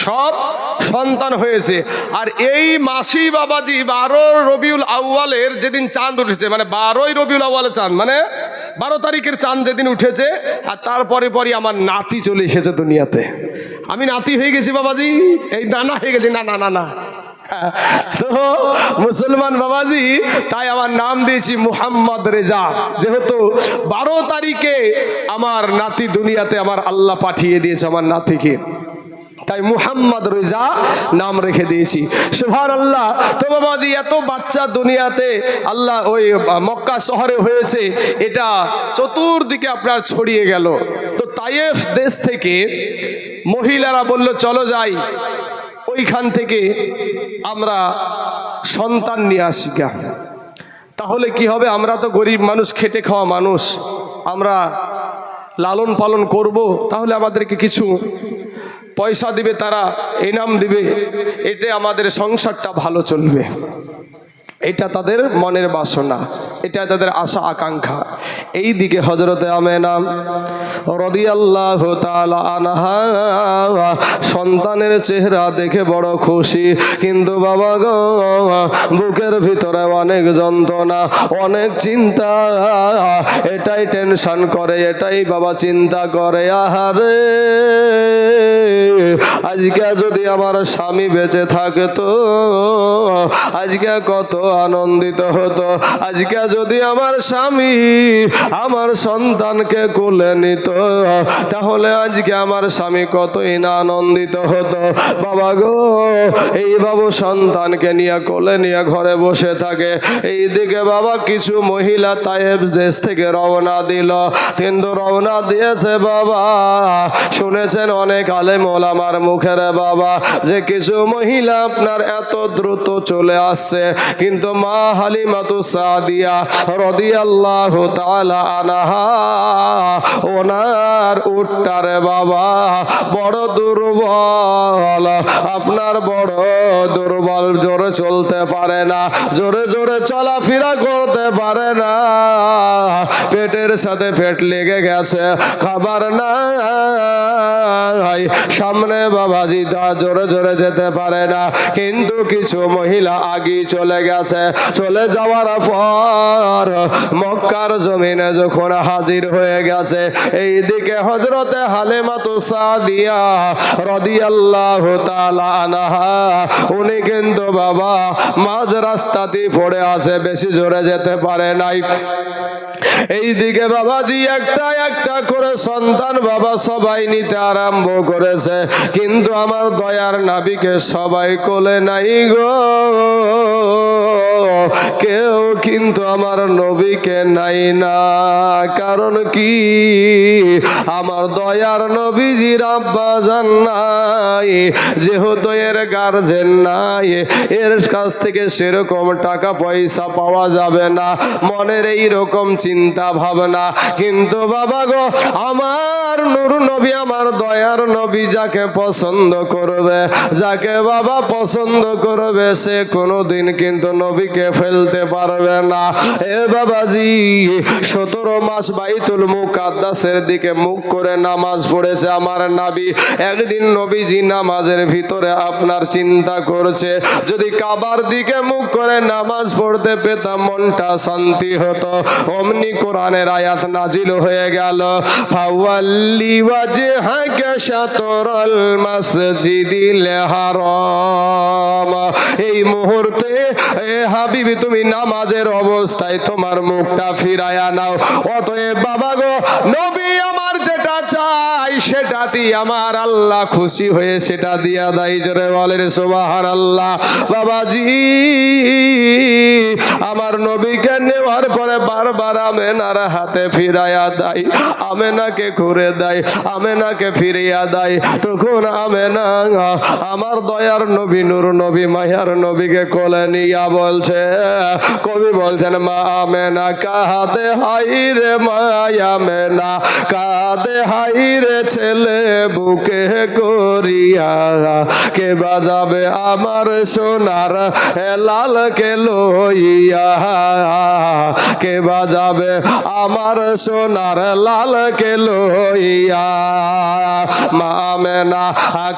সব সন্তান হয়েছে। আর এই মাসি বাবাজি 12 রবিউল আউয়ালের যেদিন চাঁদ উঠেছে, মানে 12ই রবিউল আউয়ালের চাঁদ, মানে 12 তারিখের চাঁদ যেদিন উঠেছে, আর তারপরে পরই আমার নাতি চলে এসেছে দুনিয়াতে। আমি নাতি হয়ে গেছি বাবাজি, এই নানা হয়ে গেছি, না না না না। তো মুসলমান বাবাজি, তাই আমার নাম দিয়েছি মুহাম্মদ রেজা, যেহেতু 12 তারিখে আমার নাতি দুনিয়াতে আমার আল্লাহ পাঠিয়ে দিয়েছে আমার নাতিকে, তাই মুহাম্মদ রেজা নাম রেখে দিয়েছি। সুবহানাল্লাহ। তো বাবাজি, এত বাচ্চা দুনিয়াতে আল্লাহ ওই মক্কা শহরে হয়েছে, এটা চতুর্দিকে আপনার ছড়িয়ে গেল। তো তায়েফ দেশ থেকে মহিলারা বলল, চলো যাই, ওইখান থেকে আমরা সন্তান নিয়ে আসি। তাহলে কি হবে, আমরা তো গরিব মানুষ, খেটে খাওয়া মানুষ, আমরা লালন পালন করব, তাহলে আমাদেরকে কিছু পয়সা দিবে, তারা ইনাম দিবে, এতে আমাদের সংসারটা ভালো চলবে। এটা তাদের মনের বাসনা, এটা তাদের আশা আকাঙ্ক্ষা। এই দিকে হযরতে আমেনা রাদিয়াল্লাহু তাআলা আনহা সন্তানের চেহারা দেখে বড় খুশি, কিন্তু বাবা গো, বুকের ভিতরে অনেক যন্ত্রণা, অনেক চিন্তা, এটাই টেনশন করে, এটাই বাবা চিন্তা করে, আহারে আজকে যদি আমার স্বামী বেঁচে থাকতো, আজকে কত আনন্দিত হতো, আজকে যদি আমার স্বামী আমার সন্তানকে কোলে নিত, তাহলে আজকে আমার স্বামী কতই না আনন্দিত হতো। বাবা গো, এই বাবু সন্তানকে নিয়ে কোলে নিয়ে ঘরে বসে থাকে। এইদিকে বাবা কিছু মহিলা তায়েব দেশ থেকে রওনা দিল, কিন্তু রওনা দিয়েছে বাবা, শুনেছেন অনেক আলেম ওলামার মুখের বাবা, যে কিছু মহিলা আপনার এত দ্রুত চলে আসছে, কিন্তু মা হালিমাতুস সাদিয়া রাদিয়াল্লাহু তাআলা আনহা, ওনার উটটারে বাবা বড় দুর্বল, দুর্বল, আপনার বড় দুর্বল, জোরে চলতে পারে না, জোরে জোরে চলাফেরা করতে পারে না, পেটের সাথে পেট লেগে গেছে, খাবার নাই, সামনে বাবাজি তা জোরে জোরে যেতে পারে না। কিন্তু কিছু মহিলা আগেই চলে গেছে, চলে যাওয়ার পর মক্কার জমিনে যখন হাজির হয়ে গেছে, এই দিকে হযরতে হালিমাতু সাদিয়া রাদিয়াল্লাহু তাআলা আনহা, উনি কিন্তু বাবা মাঝ রাস্তাতেই পড়ে আছে, বেশি জোরে যেতে পারে নাই। এই দিকে বাবাজি একটা একটা করে সন্তান বাবা সবাই নিতে আরম্ভ করেছে, কিন্তু আমার দয়ার নাবিকে সবাই কোলে নাই গো, কেউ কিন্তু আমার নবীকে নাই না। কারণ কি? আমার দয়ার নবীজির আব্বা জান নাই, যেহেতু এর গার্জেন নাই, এর কাছ থেকে সেরকম টাকা পয়সা পাওয়া যাবে না, মনের এই রকম চিন্তা ভাবনা। কিন্তু বাবা গো, আমার নূর নবী, আমার দয়ার নবী যাকে পছন্দ করবে, যাকে বাবা পছন্দ করবে, সে কোনোদিন কিন্তু নবীকে ফেলতে পারবে না। এ বাবাজি 17 মাস বাইতুল মুকাদ্দাসের দিকে মুখ করে নামাজ পড়েছে আমার নবী। একদিন নবীজি নামাজের ভিতরে আপনার চিন্তা করছে, যদি কাবার দিকে মুখ করে নামাজ পড়তে পেতাম মনটা শান্তি হতো। অমনি কোরআনের আয়াত নাজিল হয়ে গেল, ফাওয়াল্লি ওয়াজহাকা শাতরাল মাসজিদিল হারাম। এই মুহূর্তে এ হাবিবি তুমি নামাজের অবস্থায় তোমার মুখটা ফিরায়া নাও। অতএব বাবা গো, নবী আমার যেটা চাই সেটাতেই আমার আল্লাহ খুশি হয়ে সেটা দিয়া দেয়। জোরে বলেন সুবহানাল্লাহ। বাবাজি আমার নবীকে নেওয়ার পরে বারবার আমেনার হাতে ফিরাইয়া দেয়, আমেনাকে ঘুরে দেয়, আমেনাকে ফিরিয়া দেয়। তখন আমেনা আমার দয়ার নবী নূর নবী মায়ার নবীকে কোলে নিয়া বলছে, কবি বলছেন, মা আমেনা কাঁদে হাই রে, মায়া মেনা কাঁদে হাই রে, ছেলে বুকে করিয়া, কে বাজাবে আমার সোনার লালকে লইয়া, কে বাজাবে আমার সোনার লালকে লইয়া। মা আমেনা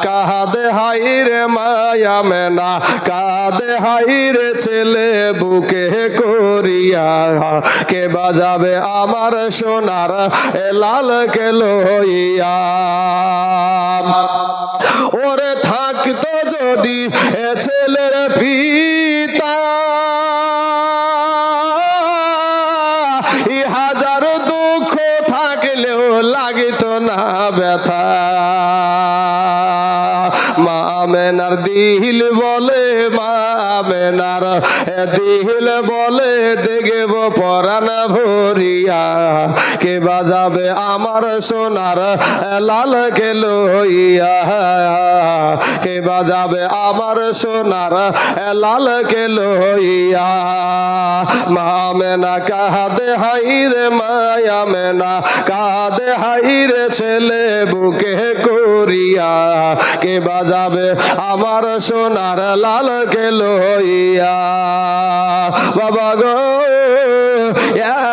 কাঁদে হাই রে, মায়া মেনা কাঁদে হাই রে, ছেলে বুকে করিয়া, কে বাজাবে আমার সোনার লালকে লইয়া। ওরে থাকতো যদি এ ছেলের পিতা, হাজার দুঃখ থাকলেও লাগিত না ব্যথা। মা আমেনার দিল বলে, মা আমেনার দিল বলে, দেখব পরাণ ভরিয়া, কে বাজাবে আমার সোনার লালকে লইয়া, কে বাজাবে আমার সোনার লালকে লইয়া। মা আমেনা কাঁদে হাই রে, মায়া মেনা কাঁদে হাই রে, ছেলে বুকে করিয়া, কে বাজাবে আমার সোনার লালকে লইয়া। বাবা গো,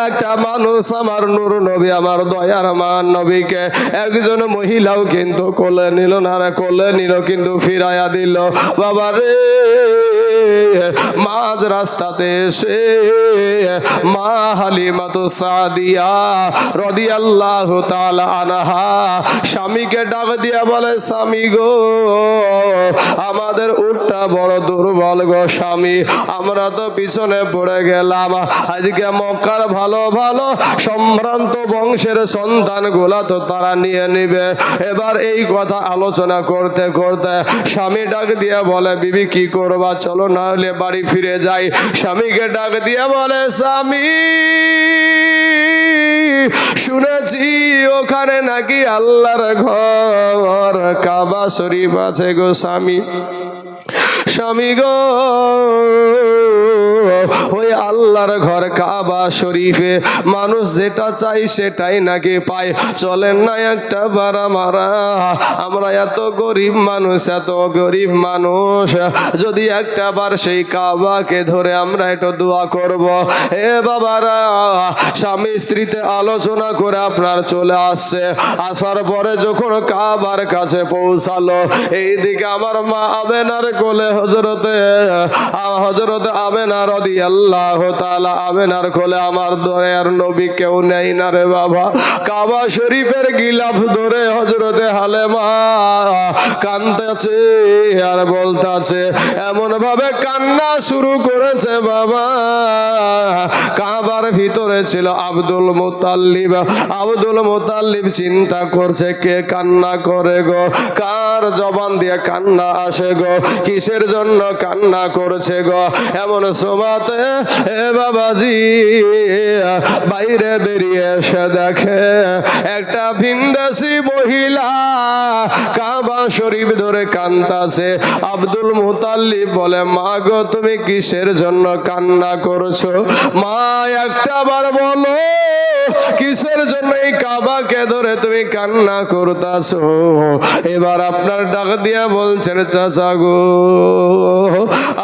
একটা মানুষ আমার নূর নবী আমার দয়ার মান নবীকে একজন মহিলাও কিন্তু কোলে নিল না, কোলে নিল কিন্তু ফিরাইয়া দিল। বাবা রে, মাঝ রাস্তাতে এসে মা হালিমাতু সাদিয়া রাদিয়াল্লাহু তাআলা আনহা স্বামীকে ডাক দিয়া বলে, স্বামী গো, আমাদের উটটা বড় দুর্বল গো স্বামী, আমরা তো পিছনে পড়ে গেলাম। আজকে মক্কার ভালো ভালো সম্ভ্রান্ত বংশের সন্তান গুলা তো তারা নিয়ে নিবে। এবার এই কথা আলোচনা করতে করতে স্বামী ডাক দিয়া বলে, বিবি কি করবা, চলো না হলে বাড়ি ফিরে যাই। স্বামীকে ডাক দিয়া বলে, স্বামী শুনেছি ওখানে নাকি আল্লাহর ঘর কাবা শরীফ আছে গো স্বামী। স্বামী গো, ওই আল্লাহর ঘর কাবা শরীফে মানুষ যেটা চাই সেটাই নাকি পায়। চলেন না একটা বারা মারা, আমরা এত গরিব মানুষ, এত গরিব মানুষ, যদি একটা বার সেই কাবাকে ধরে আমরা একটু দোয়া করব। এ বাবারা, স্বামী স্ত্রীতে আলোচনা করে আপনার চলে আসছে, আসার পরে যখন কাবার কাছে পৌঁছালো, এইদিকে আমার মা আমেনার কোলে হজরতে আমেনা রাদিয়াল্লাহু তাআলা, আমেনার কোলে আমার দয়ার নবী কেউ নেই না রে বাবা। কাবা শরীফের গিলাফ ধরে হজরতে হালেমা কাঁদতেছে আর বলতেছে, এমন ভাবে কান্না শুরু করেছে বাবা। কাবার ভিতরে ছিল আব্দুল মুতাল্লিব। আব্দুল মুতাল্লিব চিন্তা করছে কে কান্না করে গো, কার জবান দিয়ে কান্না আসে গো, কিসের জন্য কান্না করছে গো। এমন সময়তে এ বাবাজি বাইরে বেরিয়ে এসে দেখে একটা ভিনদেশি মহিলা কাবা শরীফ ধরে কান্দাছে। আব্দুল মুতাল্লিব বলে, মা গো তুমি কিসের জন্য কান্না করছো? মা একটা বার বলো, কিসের জন্য এই কাবাকে ধরে তুমি কান্না করতাছো? এবার আপনার ডাক দিয়া বলছেন, চাচা গো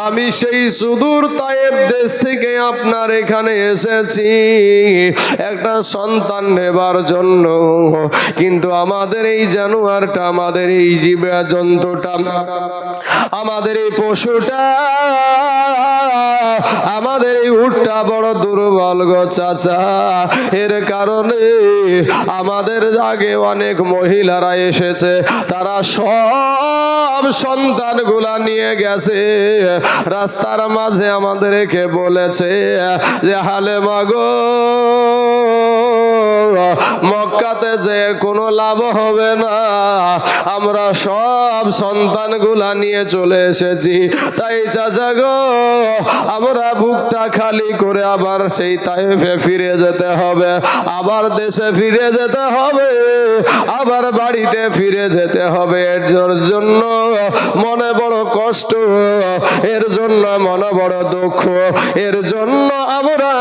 আমি সেই সুদূর তায়েব দেশ থেকে আপনার এখানে এসেছি একটা সন্তান নেবার জন্য, কিন্তু আমাদের এই জানোয়ারটা, আমাদের এই জীবজন্তুটা, আমাদের এই পশুটা, আমাদের এই উটটা বড় দুর্বল গো চাচা। এর কারণে আমাদের আগে অনেক মহিলারা এসেছে, তারা সব সন্তানগুলা নিয়ে গেছে। রাস্তার মাঝে আমাদেরকে বলেছে যে হালেমা গো, মক্কাতে যে কোনো লাভ হবে না, আমরা সব সন্তানগুলা নিয়ে চলে এসেছি। তাই চাচা গো, আমরা বুকটা খালি করে আবার সেই তায়েফে ফিরে যেতে হবে, আবার দেশে ফিরে যেতে হবে, আবার বাড়িতে ফিরে যেতে হবে। এর জন্য মনে বড় কষ্ট, এর জন্য মনে বড় দুঃখ, এর জন্য আমরা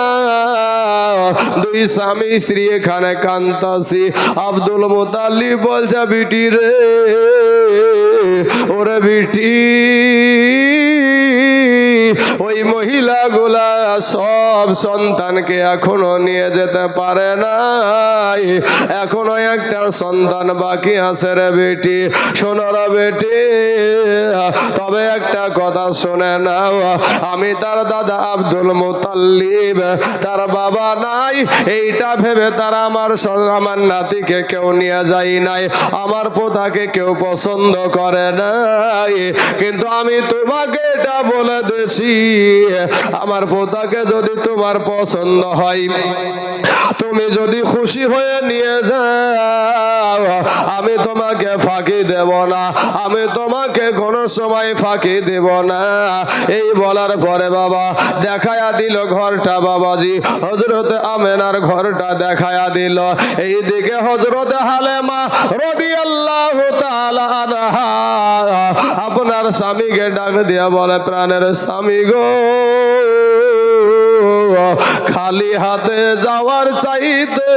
দুই স্বামী স্ত্রী এখানে কান্তাছি। আব্দুল মুতাল্লিব বলছে, বিটি রে, ওরে বিটি, ওই মহিলাগুলা সব সন্তানকে এখনো নিয়ে যেতে পারে নাই, এখনো একটা সন্তান বাকি আছে রে বেটি। শোনো রে বেটি, তবে একটা কথা শুনে নাও, আমি তার দাদা আব্দুল মুতাল্লিব, তার বাবা নাই, এইটা ভেবে তারা আমার নাতিকে কেউ নিয়ে যায় নাই, আমার পোতাকে কেউ পছন্দ করে নাই। কিন্তু আমি তোমাকে এটা বলে দিছি, আমার পোতাকে যদি তোমার পছন্দ হয়, তুমি যদি খুশি হয়ে নিয়ে যাও, আমি তোমাকে ফাঁকি দেব না, আমি তোমাকে কোনো সময় ফাঁকি দেব না। এই বলার পরে বাবা দেখায়া দিল ঘরটা, বাবাজি হযরতে আমেনার ঘরটা দেখায়া দিল। এইদিকে হযরতে হালেমা রাদিয়াল্লাহু তাআলা আনহা আপনার স্বামীকে ডাক দিয়া বলে, প্রাণের স্বামী গো, খালি হাতে যাওয়ার চাইতে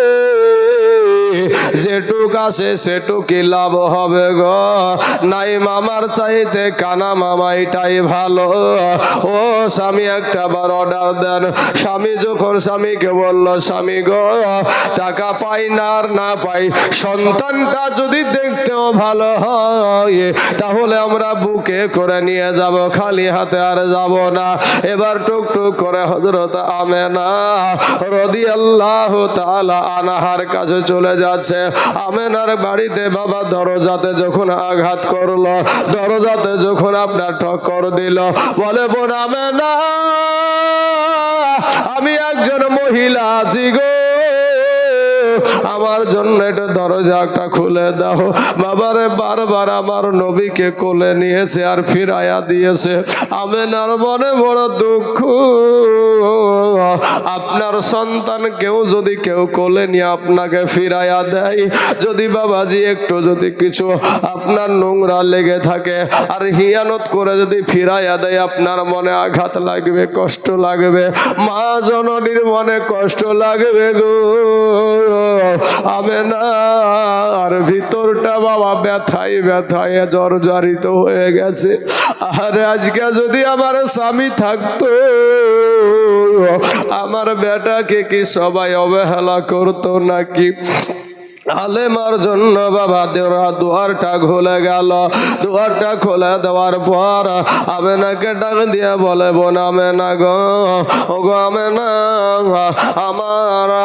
যেটুক আসে সেটুকি লাভ হবে গো, নাই মামার চাইতে কানা মামাইটাই ভালো। ও স্বামী একটা বার অর্ডার দেন। স্বামী যখন স্বামীকে বলল, স্বামী গো টাকা পাই না আর না পাই, সন্তানটা যদি দেখতেও ভালো হয় তাহলে আমরা বুকে করে নিয়ে যাব, খালি হাতে আর যাব না। এবার টুকটুক করে হযরত আমেনা রাদিয়াল্লাহু তাআলা আনহার কাছে চলে যাচ্ছে। আমেনার বাড়িতে বাবা দরজাতে যখন আঘাত করলো, দরজাতে যখন আপনার ঠক্কর দিল, বলে বোন আমেনা, আমি একজন মহিলা আছি গো, আমার জন্য এটা দরজাটা খুলে দাও। বাবারে বারবার আমার নবীকে কোলে নিয়েছে আর ফিরাইয়া দিয়েছে। আমেনার মনে বড় দুঃখ, আপনার সন্তান যদি কেউ কোলে নিয়ে আপনাকে ফিরাইয়া দেয়, যদি বাবাজি একটু যদি কিছু আপনার নোংরা লেগে থাকে আর হিয়ানত করে যদি ফিরাইয়া দেয়, আপনার মনে আঘাত লাগবে, কষ্ট লাগবে, মা জননীর মনে কষ্ট লাগবে গো। আমেনার ভিতরটা বাবা ব্যথায় ব্যথায় জর্জরিত হয়ে গেছে। আরে আজকে যদি আমার স্বামী থাকতো, আমার বেটাকে কি সবাই অবহেলা করতো নাকি? আলেমার জন্য বাবা দুয়ারটা খুলে গেল। দুয়ারটা খুলে দেওয়ার পর আমেনাকে ডাক দিয়ে বলে, বোন আমেনা গো, ও গো আমেনা,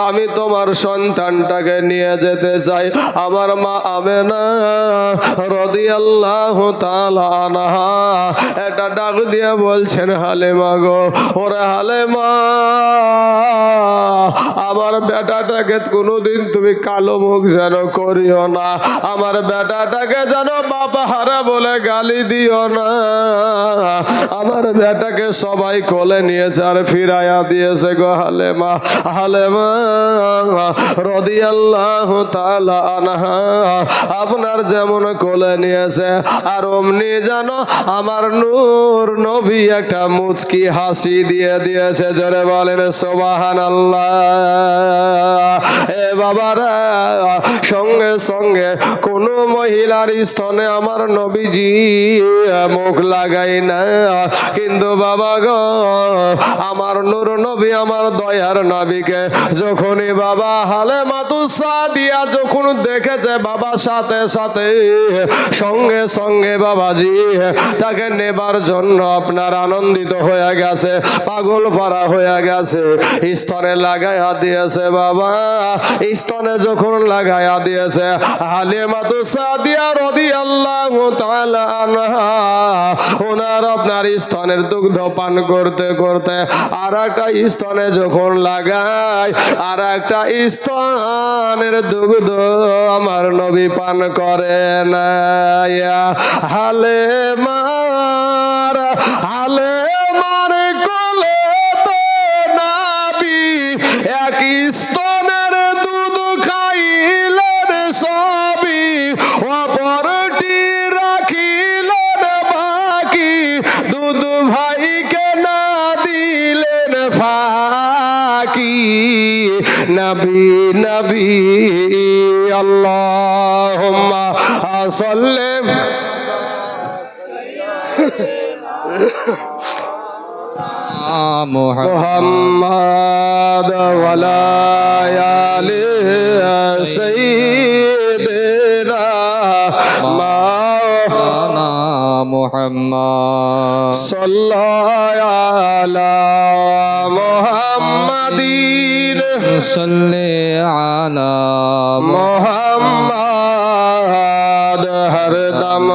আমি তোমার সন্তানটাকে নিয়ে যেতে চাই। আমার মা আমেনা রাদিয়াল্লাহু তাআলা আনহা এটা ডাক দিয়ে বলছেন, হালেমা গো, ওরে হালেমা, আমার বেটাটাকে কোনোদিন তুমি কালো মুখ যেন করিও না, আমার বেটাটাকে যেন বাবা হারা বলে গালি দিও না। আমার বেটাকে সবাই কোলে নিয়েছে আর ফিরাইয়া দিয়েছে গো হালেমা। হালেমা রাদিয়াল্লাহু তাআলা আনহা আপনার যেমন কোলে নিয়েছে আর অমনি যেন আমার নূর নবী একটা মুচকি হাসি দিয়ে দিয়েছে। জোরে বলেন সুবহানাল্লাহ। এ বাবারা, সঙ্গে সঙ্গে কোন মহিলার স্তনে আমার নবীজি মুখ লাগাই না, কিন্তু বাবা গো, আমার নূর নবী আমার দয়ার নবীকে যখনই বাবা হালেমাতুস সাদিয়া যখন দেখেছে, বাবা সাথে সাথে সঙ্গে সঙ্গে বাবাজি তাকে নেবার জন্য আপনার আনন্দিত হয়ে গেছে, পাগল পারা হয়ে গেছে, স্তনে লাগাইয়া দিয়েছে। বাবা স্তনে যখন লাগাইয়া দিয়েছে, হালিমাতুস সাদিয়া রাদিয়াল্লাহু তাআলা আনহা ওনার আপনার স্তনের দুগ্ধ পান করতে করতে আর একটা স্তনে যখন লাগায়, আর একটা স্তনের দুগ্ধ আমার নবী পান করেন। হালেমার কোলে তো নাবি এক স্তনের দুধ খাইলেন সবই, অপরটি রাখিলেন বাকি, দুধ ভাইকে না দিলেন ফাঁকি। নবী নবী আল্লাহুম্মা সাল্লি মুহাম্মাদ ওয়ালা আলি সাইয়্যিদিনা মাওলানা মুহাম্মদ সাল্লাল্লাহু আলা মুহাম্মাদিন সাল্লি আলা মুহাম্মাদ হরদম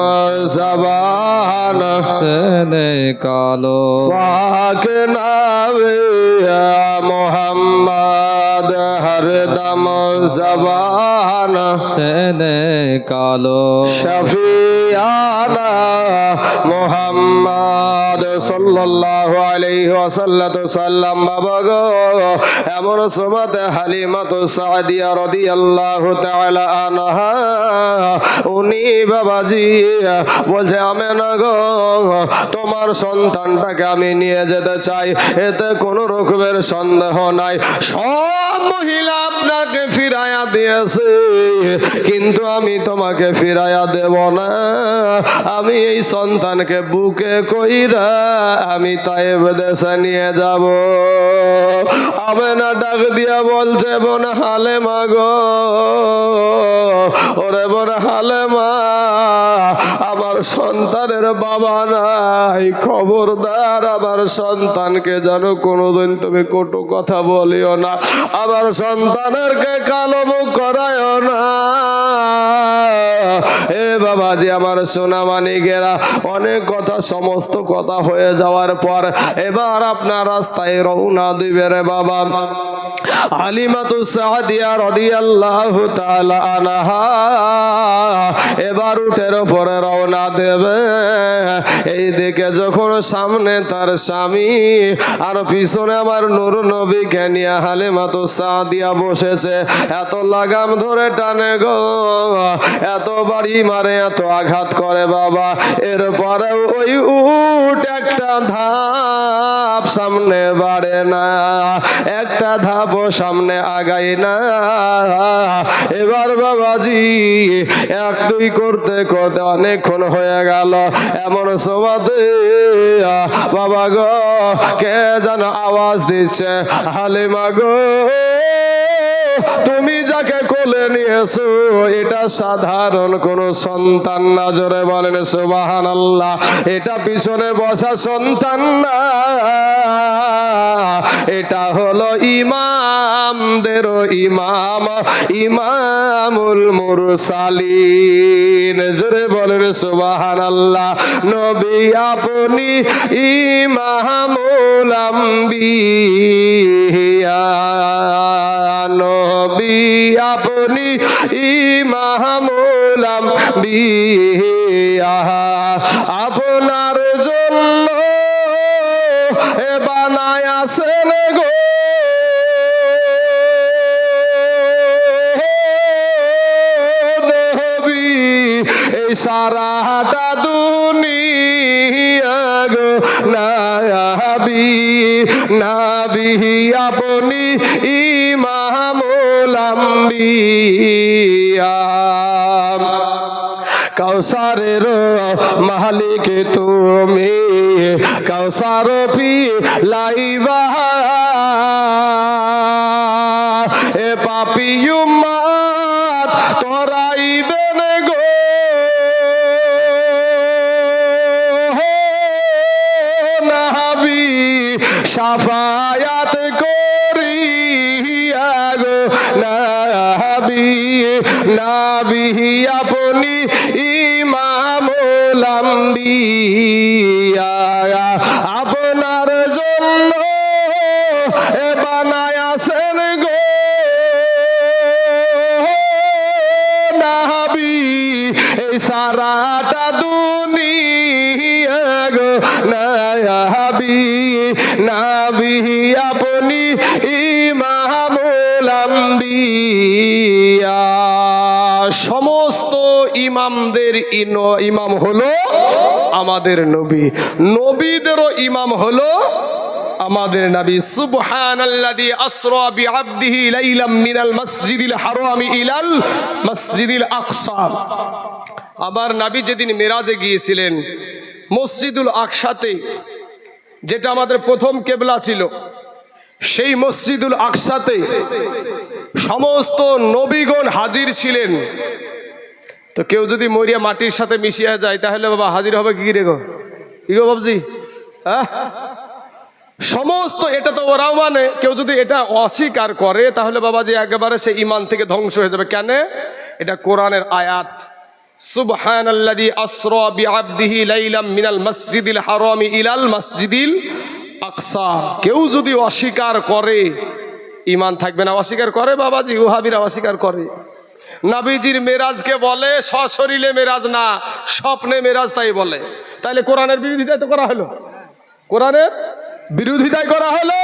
জবান से निकालो पाक नावे मोहम्मद हरदम ज़बान से निकालो शफियाना मोहम्मद सल्लल्लाहु अलैहि वसल्लम। बाबा गो, एमन समते हालिमातुस सादिया रादियाल्लाहु ताआला आनहा उनी बाबाजी बोलছে, আমেনা গো, তোমার সন্তানটাকে আমি নিয়ে যেতে চাই, এতে কোনো রকমের সন্দেহ নাই। সব মহিলা আপনাকে ফিরাইয়া দিয়েছে, কিন্তু আমি তোমাকে ফিরাইয়া দেব না। আমি এই সন্তানকে বুকে কইরা আমি তায়েব দেশে নিয়ে যাব। আমেনা ডাক দিয়া বলছে, বোন হালেমা গো, ওরে বোন হালেমা, আমার সন্তানের বাবা নাই, খবরদার আমার সন্তানকে যেন কোনোদিন তুমি কটু কথা বলিও না, আমার সন্তানেরকে কালো মুখ করায়ও না। এ বাবাজি, আমার সোনা মানিকেরা, অনেক কথা, সমস্ত কথা হয়ে যাওয়ার পর এবার আপনার রাস্তায় রওনা দিবে রে বাবা। হালিমাতু সাদিয়া রাদিয়াল্লাহু তাআলা আনহা এবার উটের উপরে রওনা দেবে। এই দিকে যখন সামনে তার স্বামী আর পিছনে আমার নূর নবীকে নিয়ে হালিমাতু সাদিয়া বসেছে। এত লাগাম ধরে টানে গো, এত বাড়ি মারে, এত আঘাত করে বাবা। এরপরে ওই উট একটা ধাপ সামনে বাড়ে না, একটা ধাপও সামনে আগায় না। এবার বাবাজি এক দুই করতে করতে অনেকক্ষণ হয়ে গেল। এমন সময়তে বাবা গো কে যেন আওয়াজ দিচ্ছে, হালিমা গো তুমি যাকে কোলে নিয়েছো এটা সাধারণ কোন সন্তান না। জোরে বলেন সুবহানাল্লাহ। এটা পিছনে বসা সন্তান না, এটা হলো ইমামদের ইমাম, ইমামুল মুরসালিন। জোরে বলেন সুবহানাল্লাহ। নবী আপনি ইমামুল আম্বিয়া, নবী আপনি ইমামুল আম্বিয়া, আপনার জন্য এ বানায় আছেন গো নবী, এই সারাটা দুনিয়া গো নবী, নবী আপনি ইমামুল আম্বিয়া। কৌসারের মালিক তুমি, কৌসার পি লাইবা এ পাপি উম্মত তোরাইবেন গো নবী, শাফায়াত করিয়া গো নবী, নবী আপনি ইমামুল আম্বিয়া, আপনার জন্য এ বানায় আছেন গো নবী, এই সারাটা দুনিয়া গো নবী, নবী আপনি ইমামুল আম্বিয়া। সমস্ত ইমামদের ইমাম হলো আমাদের নবী, নবীদেরও ইমাম হলো আমাদের নবী। সুবহানাল্লাযী আসরা বিআবদিহি লাইলাম মিনাল মাসজিদিল হারামি ইলাল মাসজিদিল আকসা। আমার নবী যেদিন মেরাজে গিয়েছিলেন মসজিদুল আকসাতে, যেটা আমাদের প্রথম কেবলা ছিল, সেই মসজিদুল আকসাতে সমস্ত নবীগণ হাজির ছিলেন। তো কেউ যদি মরিয়া মাটির সাথে মিশিয়ে যায় তাহলে বাবা হাজির হবে কি রে গো, কি গো বাবজি? হ্যাঁ, সমস্ত এটা তো ওরাও মানে, কেউ যদি এটা অস্বীকার করে তাহলে বাবাজি একেবারে সে ঈমান থেকে ধ্বংস হয়ে যাবে। কেন? এটা কোরআনের আয়াত। সুবহানাল্লাযী আসরা বিআবদিহি লাইলাম মিনাল মাসজিদিল হারামি ইলাল মাসজিদিল আকসা। কেউ যদি অস্বীকার করে ঈমান থাকবে না। অস্বীকার করে বাবাজি, ওহাবিরা অস্বীকার করে। নবীজির মেরাজকে বলে সশরীরে মেরাজ না, স্বপ্নে মেরাজ তাই বলে। তাইলে কোরআনের বিরোধিতা তো করা হলো, কোরআনের বিরোধিতাই করা হলো।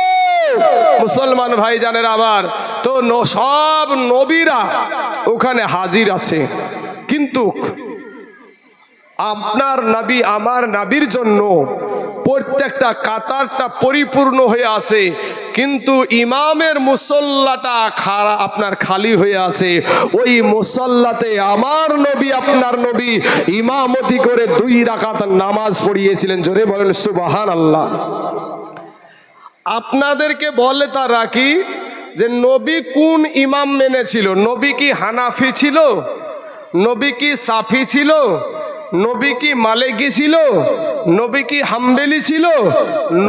মুসলমান ভাই জানেন আমার, তো সব নবীরা ওখানে হাজির আছে, কিন্তু আপনার নবী আমার নবীর জন্য প্রত্যেকটা কাতারটা পরিপূর্ণ হয়ে আছে, কিন্তু ইমামের মুসল্লাটা আপনার খালি হয়ে আছে। ওই মুসল্লাতে আমার নবী আপনার নবী ইমামতি করে 2 রাকাত নামাজ পড়িয়েছিলেন। জোরে বলেন সুবহানাল্লাহ। আপনাদেরকে বলে তা রাখি যে নবী কোন ইমাম মেনেছিল। নবী কি হানাফি ছিল? নবী কি সাফি ছিল? নবী কি মালিকি ছিল? নবী কি হাম্বেলি ছিল?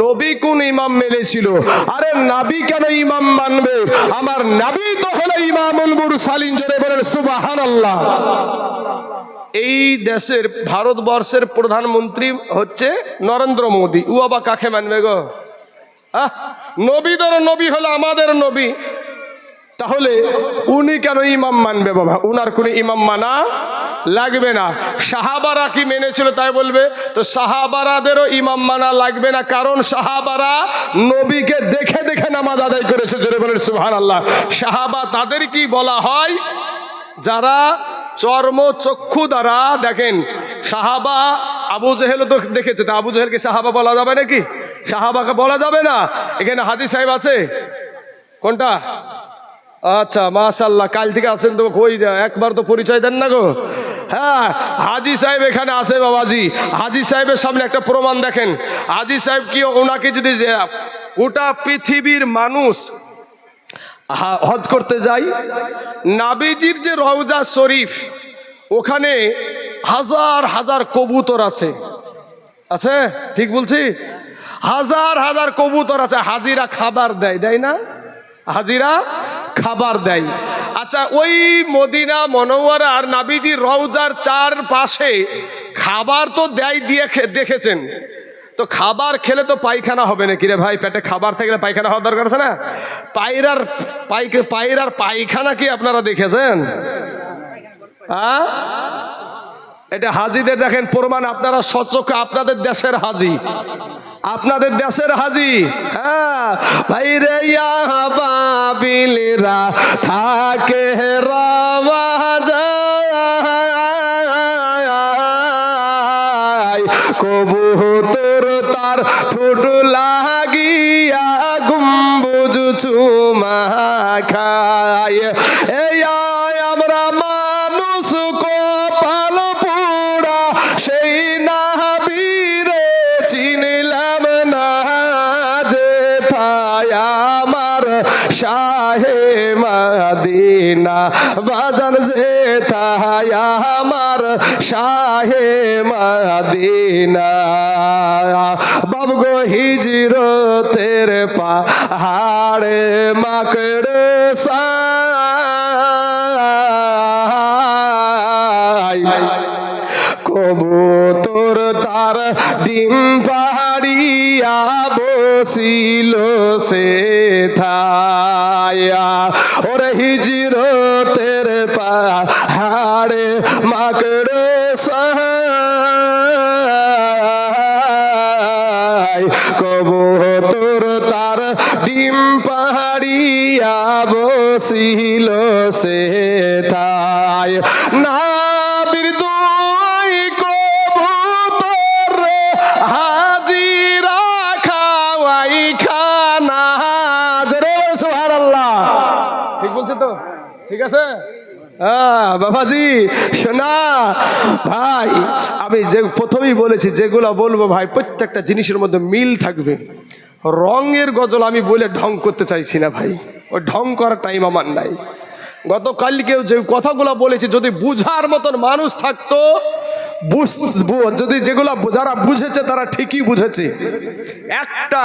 নবী কোন ইমাম মেনেছিল? আরে নবী কেন ইমাম মানবে? আমার নবী তো হলো ইমামুল মুরসালিন। জোরে বলেন সুবহানাল্লাহ। এই দেশের ভারতবর্ষের প্রধানমন্ত্রী হচ্ছে নরেন্দ্র মোদী। ও আবার কাকে মানবে গো? নবীদের নবী হলো আমাদের নবী, তাহলে উনি কেন ইমাম মানবে বাবা? উনার কোনো ইমাম মানা লাগবে না। সাহাবারা কি মেনেছিল তাই বলবে? তো সাহাবারাদেরও ইমাম মানা লাগবে না, কারণ সাহাবারা নবীকে দেখে দেখে নামাজ আদায় করেছে। জোরে বলেন সুবহানাল্লাহ। সাহাবা তাদের কি বলা হয়? যারা চর্মচক্ষু দ্বারা দেখেন। সাহাবা আবু জেহেল তো দেখেছে, তা আবু জেহেলকে সাহাবা বলা যাবে নাকি? সাহাবাকে বলা যাবে না। এখানে হাজী সাহেব আছে কোনটা? আচ্ছা মাশাআল্লাহ, কাল থেকে আছেন তো, কই যা একবার তো পরিচয় দেন না গো। হ্যাঁ, হাজী সাহেব এখানে আছে বাবাজি। হাজী সাহেবের সামনে একটা প্রমাণ দেখেন। হাজী সাহেব কি, ওনাকে যদি গোটা পৃথিবীর মানুষ হজ করতে যায়, নাবিজির যে রওজা শরীফ, ওখানে হাজার হাজার কবুতর আছে। আছে ঠিক বলছি? হাজার হাজার কবুতর আছে। হাজিরা খাবার দেয়, দেয় না? হাজিরা খাবার দেয়। আচ্ছা, ওই মদিনা মনোয়ারার নাবিজির রওজার চারপাশে খাবার তো দেয়, দিয়ে দেখেছেন তো? খাবার খেলে তো পায়খানা হবে নাকি রে ভাই? পেটে খাবার থাকলে পায়খানা হওয়ার দরকার আছে না? পায়রার পায়খানা কি আপনারা দেখেছেন? এটা হাজিদের দেখেন প্রমাণ। আপনারা সচক্ষে আপনাদের দেশের হাজি, আপনাদের দেশের হাজি। হ্যাঁ ভাই রে, বাবিলরা থাকে কবুতর তার ঠোঁট লাগিয়া গম্বুজ চুমা খায়। এই আমরা মানুষ কপাল পোড়া, সেই নাবিরে চিনলাম না যে থায় আমার শাহে মদিনা বাজান, যে থায় আমার শাহে মদিনা। বাবগো হিজরতের পাহাড়ে মাকড়ে সাই, কবুতর তার ডিম পাড়িয়া বসিল সে থায়া। ওরে হিজরতের পাহাড়ে মাকড়ে সাই, কবুতর তার ডিম পাড়িয়া বসিল সে থায়। নাবির দুই কবুতর হাজিরা খাওয়াই খানা। জোরে সুবহানাল্লাহ। ঠিক বলছে তো? ঠিক আছে বাবাজি। শোনা ভাই, আমি যে প্রথমেই বলেছি, যেগুলো বলবো ভাই প্রত্যেকটা জিনিসের মধ্যে মিল থাকবে। রঙের গজল আমি বলে ঢং করতে চাইছি না ভাই, ওই ঢং করার টাইম আমার নাই। গতকালকেও যে কথাগুলো বলেছি, যদি বুঝার মতন মানুষ থাকতো, যদি যেগুলো যারা বুঝেছে তারা ঠিকই বুঝেছে। একটা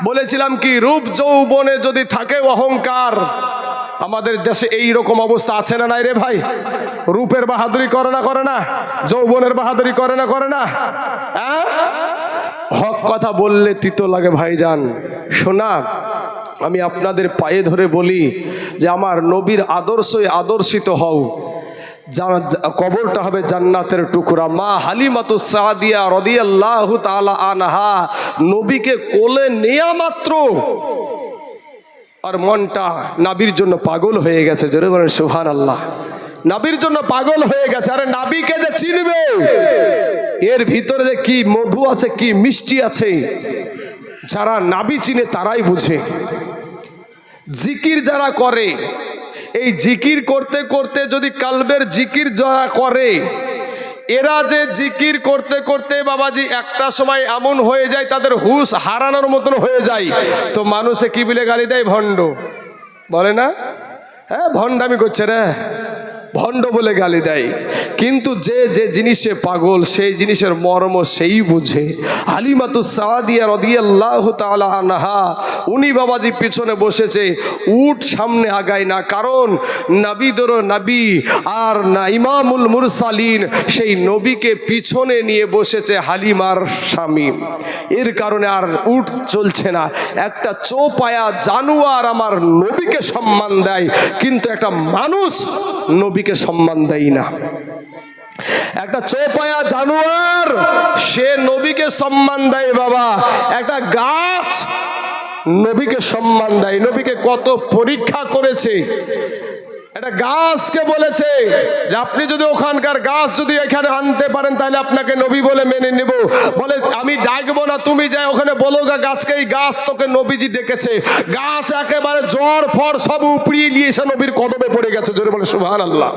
বলেছিলাম কি, রূপ যৌবনে যদি থাকে অহংকার, আমাদের দেশে এই রকম অবস্থা আছে না নাই রে ভাই? রূপের বাহাদুরি করে না, করে না? যৌবনের বাহাদুরি করে না, করে না? হ্যাঁ, হক কথা বললে তিতো লাগে ভাইজান। শোনা, আমি আপনাদের পায়ে ধরে বলি যে আমার নবীর আদর্শে আদর্শিত হও। কবরটা হবে জান্নাতের টুকরা। মা হালিমাতুস সাদিয়া রাদিয়াল্লাহু তাআলা আনহা নবীকে কোলে নেয়া মাত্র আর মনটা নাবির জন্য পাগল হয়ে গেছে। জোরে বলেন সুবহানাল্লাহ। নাবির জন্য পাগল হয়ে গেছে। আরে নাবিকে যে চিনবে, এর ভিতরে যে কি মধু আছে, কি মিষ্টি আছে, যারা নাবি চিনে তারাই বুঝে। জিকির যারা করে, এই জিকির করতে করতে যদি কালবের জিকির যারা করে, এরা যে জিকির করতে করতে বাবাজি একটা সময় এমন হয়ে যায় তাদের হুশ হারানোর মতন হয়ে যায়, তো মানুষে কি বলে গালি দেয়? ভণ্ড বলে না? হ্যাঁ, ভণ্ডামি করছে রে। ভণ্ড বলে গালি দেয়, কিন্তু যে যে জিনিসে পাগল সেই জিনিসের মর্ম সেই বুঝে। হালিমাতুস সাদিয়া রাদিয়াল্লাহু তাআলা আনহা উনি বাবাজি পিছনে বসেছে, উট সামনে আগায় না, কারণ নবীদেরও নবী আর না ইমামুল মুরসালিন সেই নবীকে পিছনে নিয়ে বসেছে হালিমার স্বামী, এর কারণে আর উট চলছে না। একটা চৌপায়া জানোয়ার আমার নবীকে সম্মান দেয়, কিন্তু একটা মানুষ নবীকে সম্মান দেয় না। একটা চৌপায়া জানোয়ার সে নবীকে সম্মান দেয় বাবা, একটা গাছ নবীকে সম্মান দেয়। নবীকে কত পরীক্ষা করেছে, একটা গাছকে বলেছে যে আপনি যদি ওখানকার গাছ যদি এখানে আনতে পারেন তাহলে আপনাকে নবী বলে মেনে নেব। বলে আমি ডাকবো না, তুমি যাই ওখানে বলো গা গাছকে, এই গাছ তোকে নবীজি ডেকেছে। গাছ একেবারে জ্বর ফর সব উপড়িয়ে নিয়ে এসে নবীর কদমে পড়ে গেছে। জোরে বলে সুবহানাল্লাহ।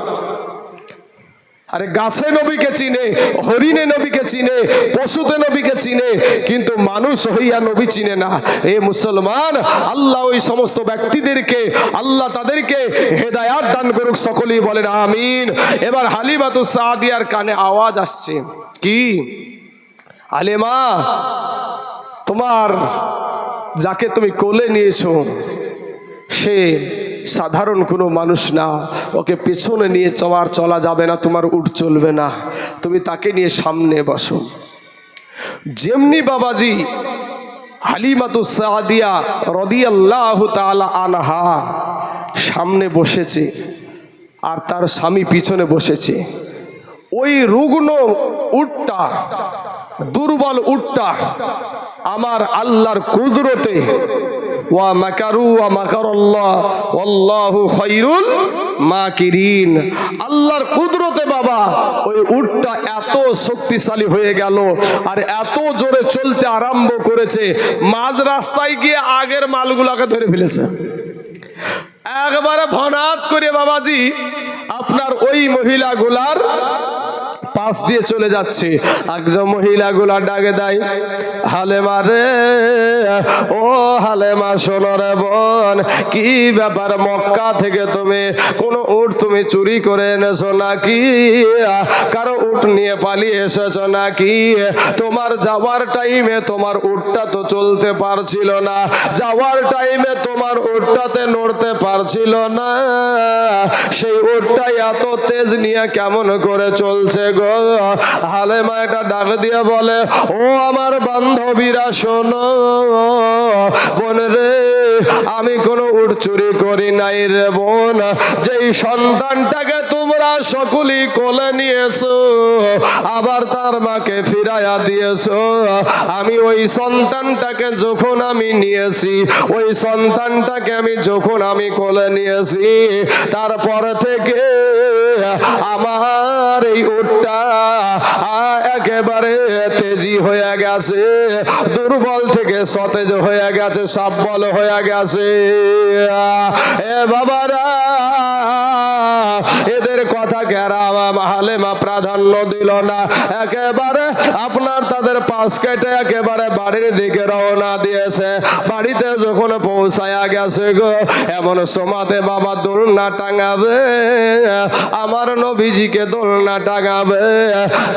আরে গাছে নবীকে চিনে, হরিণে নবীকে চিনে, পশুতে নবীকে চিনে, কিন্তু মানুষ হইয়া নবী চিনে না। এ মুসলমান, আল্লাহ ওই সমস্ত ব্যক্তিদেরকে আল্লাহ তাদেরকে হেদায়াত দান করুক, সকলেই বলেন আমিন। এবার হালিমাতুস সাদিয়ার কানে আওয়াজ আসছে, কি হালিমা, তোমার যাকে তুমি কোলে নিয়েছো সে সাধারণ কোনো মানুষ না, ওকে পেছনে নিয়ে তোমার চলা যাবে না, তোমার উট চলবে না, তুমি তাকে নিয়ে সামনে বসো। যেমনি বাবাজি হালিমাতুস সাদিয়া রাদিয়াল্লাহু তাআলা আনহা সামনে বসেছে আর তার স্বামী পিছনে বসেছে, ওই রুগ্ন উটটা, দুর্বল উটটা আমার আল্লাহর কুদরতে ওয়া মাকারু ওয়া মাকারাল্লাহ ওয়াল্লাহু খায়রুল মাকিরিন, আল্লাহর কুদরতে বাবা ওই উটটা এত শক্তিশালী হয়ে গেল আর এত জোরে চলতে আরম্ভ করেছে, মাঝ রাস্তায় গিয়ে আগের মালগুলোকে ধরে ফেলেছে। একবারে ভনাত করে বাবাজি আপনার ওই মহিলাগুলার পাশ দিয়ে চলে যাচ্ছে। একজন মহিলাগুলা ডাকে দেয়, হালেমা রে, ও হালেমা শোনো রে বোন, কি ব্যাপার, মক্কা থেকে তুমি কোনো উট তুমি চুরি করে এনেছো নাকি, কারো উট নিয়ে পালিয়ে এসেছো নাকি, তোমার যাওয়ার টাইমে তোমার উটটা তো চলতে পারছিল না, যাওয়ার টাইমে তোমার উটটাতে নড়তে পারছিল না, সেই উটটা এত তেজ নিয়ে কেমন করে চলছে গো। হালেমা একটা ডাক দিয়ে বলে, ও আমার বান্ধবীরা শোনো, বোন রে, আমি কোনো উট চুরি করি নাই রে বোন, যেই সন্তানটাকে তোমরা সকলেই কোলে নিয়েছো আবার তার মাকে ফিরাইয়া দিয়েছো, আমি ওই সন্তানটাকে যখন আমি নিয়েছি, ওই সন্তানটাকে আমি যখন আমি কোলে নিয়েছি, তারপর থেকে আমার এই উটটা একেবারে তেজি হয়ে গেছে, দুর্বল থেকে সতেজ হয়ে গেছে, সবল হয়ে গেছে। এ বাবারা, এদের কথা হালেমা প্রাধান্য দিল না, একেবারে আপনার তাদের পাশ কেটে একেবারে বাড়ির দিকে রওনা দিয়েছে। বাড়িতে যখন পৌঁছায়া গেছে গো, এমন সমাতে বাবা দোলনা টাঙাবে, আমার নবীজিকে দোলনা টাঙাবে,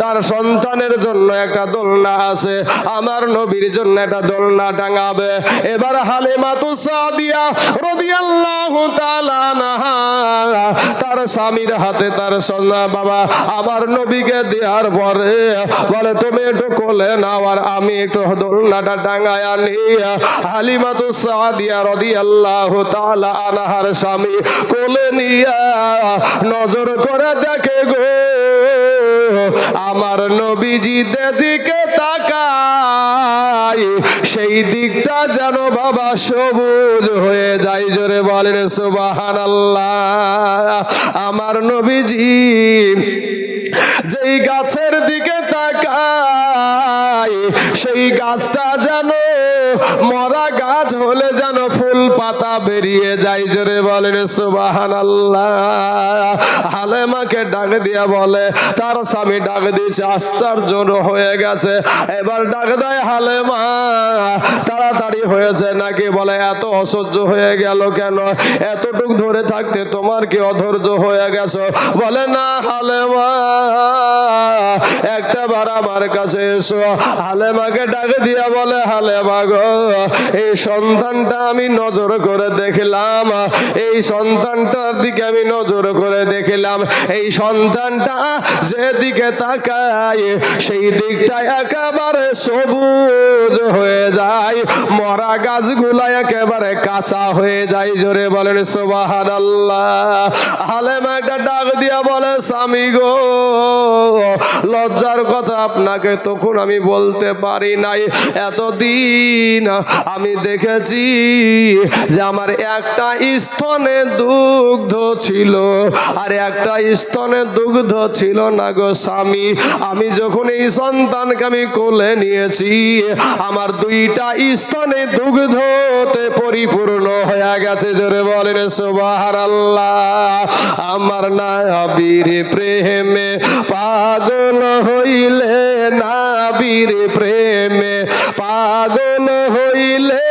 তার সন্তানের জন্য একটা দোলনা আছে, আমার নবীর জন্য একটা দোলনা টাঙাবে। এবার হালিমাতুস সাদিয়া রাদিয়াল্লাহু তাআলা আনহা তার স্বামীর হাতে তার সন্তান বাবা আমার নবীকে দেওয়ার পরে বলে, তুমি একটু কোলে নাও আর আমি একটু দোলনাটা টাঙায় আনি। হালিমাতুস সাদিয়া রাদিয়াল্লাহু তাআলা আনহার স্বামী কোলে নিয়া নজর করে দেখে গো, আমার নবীজি দিকে তাকায়, সেই দিকটা যেন বাবা সবুজ হয়ে যায়। জোরে বলেন সুবহানাল্লাহ। আমার নবীজি যেই গাছের দিকে তাকায়, সেই গাছটা যেন মরা গাছ হলে যেন ফুল পাতা বেরিয়ে যায়। জোরে বলেন সুবহানাল্লাহ। হালেমাকে ডাক দিয়া বলে, তার স্বামী ডাক দিয়েছে, আশ্চর্য হয়ে গেছে। এবার ডাক দেয়, হালেমা তাড়াতাড়ি হয়েছে নাকি? বলে এত অসহ্য হয়ে গেল কেন? এতটুক ধরে থাকতে তোমার কি অধৈর্য হয়ে গেছো? বলে না হালেমা, একটা বার আমার কাছে এসো। হালেমাকে ডাকে দিয়া বলে হালেমা গো, এই সন্তানটা আমি নজর করে দেখলাম, এই সন্তানটার দিকে আমি নজর করে দেখলাম, এই সন্তানটা যেদিকে তাকায় সেই দিকটা একেবারে সবুজ হয়ে যায়, মরা গাছগুলা একেবারে কাঁচা হয়ে যায়। জোরে বলেন সুবহানাল্লাহ। হালেমা একটা ডাক দিয়া বলে স্বামী গো, লজ্জার কথা আপনাকে তখন আমি বলতে পারি নাই। এতদিন আমি দেখেছি যে আমার একটা স্তনে দুগ্ধ ছিল আর একটা স্তনে দুগ্ধ ছিল না গো স্বামী। আমি যখন এই সন্তানকে আমি কোলে নিয়েছি, আমার দুইটা স্তনে দুগ্ধতে পরিপূর্ণ হয়ে গেছে। জোরে বলেন সুবহানাল্লাহ। আমার নবীর প্রেমে পাগল হইলে, নবীর প্রেমে পাগল হইলে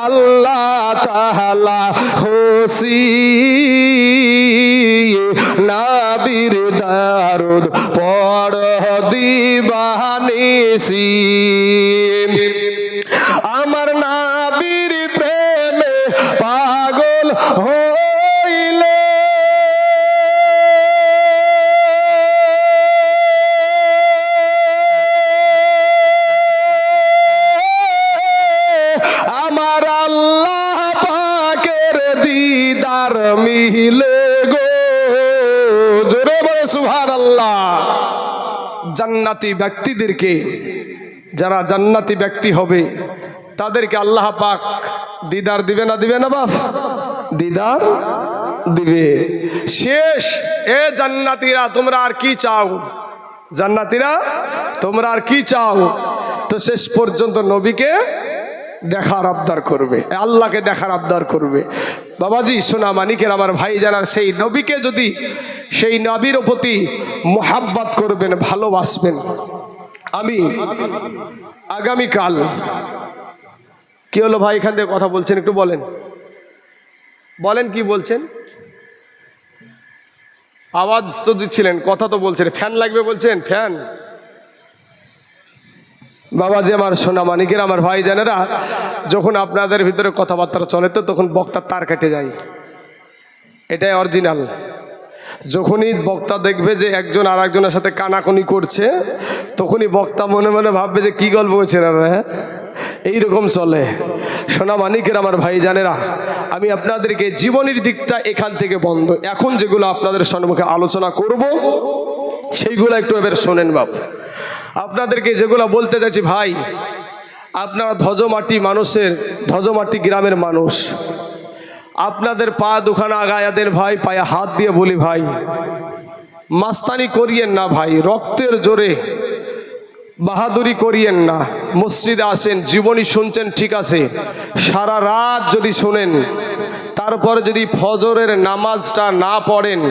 আল্লাহ তাআলা খুশি। নবীর দরুদ পড় দিবানিসি, আমার নবীর প্রেমে পাগল হইলে আমার আল্লাহ পাকের দিদার মিলে গো। জোরে বলে সুবহানাল্লাহ। জান্নাতি ব্যক্তিদেরকে, যারা জান্নাতি ব্যক্তি হবে তাদেরকে আল্লাহ পাক দিদার দিবে না দিবে না বাপ? দিদার দিবে। শেষ এ জান্নাতীরা তোমরা আর কি চাও? জান্নাতীরা তোমরা আর কি চাও? তো শেষ পর্যন্ত নবীকে দেখার আবদার করবে, আল্লাহকে দেখার আবদার করবে। বাবাজি সোনা মানিকের আমার ভাই জানার, সেই নবীকে যদি, সেই নবীর প্রতি মোহাব্বত করবেন, ভালোবাসবেন। আমি আগামীকাল, কি হলো ভাই এখান থেকে কথা বলছেন, একটু বলেন, বলেন কি বলছেন? আওয়াজ তো দিচ্ছিলেন, কথা তো বলছেন, ফ্যান লাগবে বলছেন, ফ্যান। বাবাজি আমার সোনা মানিকের আমার ভাই জানেরা, যখন আপনাদের ভিতরে কথাবার্তা চলে তো তখন বক্তার তার কেটে যায়, এটাই অরিজিনাল। যখনই বক্তা দেখবে যে একজন আর একজনের সাথে কানাকুনি করছে, তখনই বক্তা মনে মনে ভাববে যে কি গল্প হচ্ছে না, হ্যাঁ এইরকম চলে। সোনা মানিকের আমার ভাই জানেরা, আমি আপনাদেরকে জীবনের দিকটা এখান থেকে বন্ধ, এখন যেগুলো আপনাদের সম্মুখে আলোচনা করব সেইগুলো একটু এবার শোনেন বাপ। আপনাদেরকে যেগুলো বলতে চাইছি ভাই, আপনারা ধজমাটি মানুষের, ধজমাটি গ্রামের মানুষ, আপনাদের পা দুখানা আগায়া দেন ভাই, পায়ে হাত দিয়ে বলি ভাই, মাস্তানি করিয়েন না ভাই, রক্তের জোরে বাহাদুরি করিয়েন না। মসজিদে আসেন, জীবনী শুনছেন ঠিক আছে, সারা রাত যদি শোনেন, তারপরে যদি ফজরের নামাজটা না পড়েন,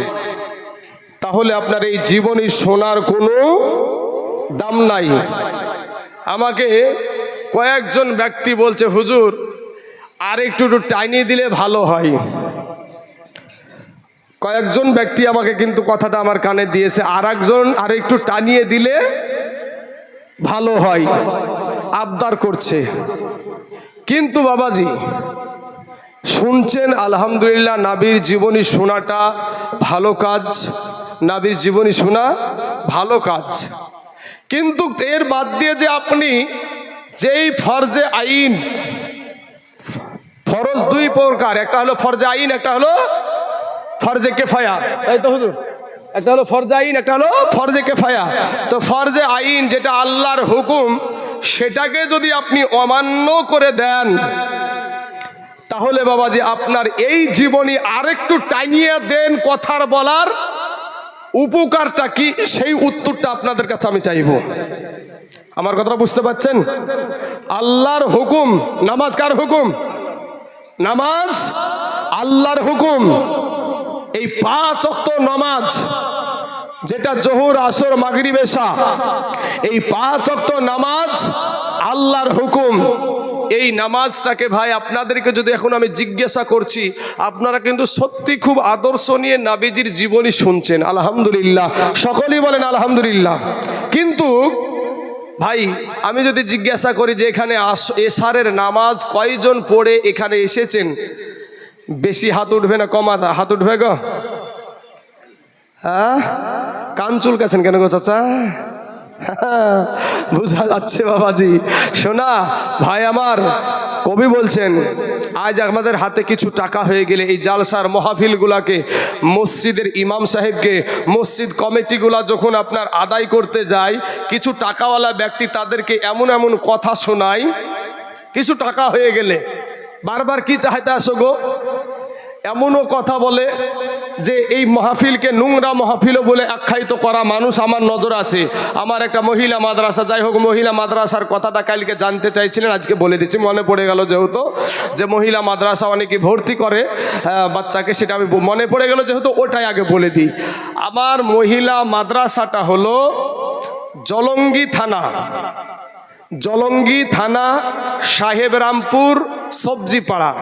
তাহলে আপনার এই জীবনী শোনার কোনো দাম নাই। আমাকে কয়েকজন ব্যক্তি বলছে হুজুর আর একটু টাইনিয়ে দিলে ভালো হয়। কয়েকজন ব্যক্তি আমাকে কিন্তু কথাটা আমার কানে দিয়েছে, আর একজন আর একটু টানিয়ে দিলে ভালো হয়, আবদার করছে। কিন্তু বাবাজি শুনছেন আলহামদুলিল্লাহ, নাবির জীবনী শোনাটা ভালো কাজ, নাবির জীবনী শোনা ভালো কাজ। কিন্তু এর বাদ দিয়ে যে আপনি যেই ফরজে আইন, ফরজ দুই প্রকার, একটা হলো ফরজে আইন, একটা হলো ফরজে কেফায়া, তাই তো হুজুর? একটা হলো ফরজে আইন, একটা হলো ফরজে কেফায়া। তো ফরজে আইন যেটা আল্লাহর হুকুম, সেটাকে যদি আপনি অমান্য করে দেন, তাহলে বাবাজি আপনার এই জীবনী আরেকটু টাইনিয়ে দেন, কথার বলার উপকারটা কি, সেই উত্তরটা আপনাদের কাছে আমি চাইব। আমার কথা বুঝতে পারছেন? আল্লাহর হুকুম, নামাজ কার হুকুম? নামাজ আল্লাহর হুকুম। এই 5 ওয়াক্ত নামাজ, যেটা জোহর, আসর, মাগরিব, এশা, এই 5 ওয়াক্ত নামাজ আল্লাহর হুকুম। এই নামাজটাকে ভাই আপনাদেরকে যদি এখন আমি জিজ্ঞাসা করছি, আপনারা কিন্তু সত্যি খুব আদর্শ নিয়ে নবীজির জীবনী শুনছেন, আলহামদুলিল্লাহ, সকলেই বলেন আলহামদুলিল্লাহ। কিন্তু ভাই আমি যদি জিজ্ঞাসা করি যে এখানে এশারের নামাজ কয়জন পড়ে এখানে এসেছেন, বেশি হাত উঠবে না কম হাত উঠবে গো? হ্যাঁ, কান চুলকাছেন কেন গো চাচা? বোঝা যাচ্ছে বাবাজি। শোনা ভাই আমার, কবি বলছেন আজ আমাদের হাতে কিছু টাকা হয়ে গেলে এই জালসার মাহফিলগুলাকে, মসজিদের ইমাম সাহেবকে, মসজিদ কমিটিগুলা যখন আপনার আদায় করতে যায়, কিছু টাকাওয়ালা ব্যক্তি তাদেরকে এমন এমন কথা শোনায়, কিছু টাকা হয়ে গেলে বারবার কি চাইতে আসো গো, এমনও কথা বলে যে এই মাহফিলকে নোংরা মাহফিলও বলে আখ্যায়িত করা মানুষ আমার নজর আছে। আমার একটা মহিলা মাদ্রাসা, যাই হোক মহিলা মাদ্রাসার কথাটা কালকে জানতে চাইছিলেন, আজকে বলে দিচ্ছি, মনে পড়ে গেল যেহেতু যে মহিলা মাদ্রাসা অনেকে ভর্তি করে বাচ্চাকে, সেটা আমি মনে পড়ে গেল যেহেতু ওটাই আগে বলে দিই। আমার মহিলা মাদ্রাসাটা হলো জলঙ্গি থানা, জলঙ্গি থানা, সাহেবরামপুর সবজিপাড়া,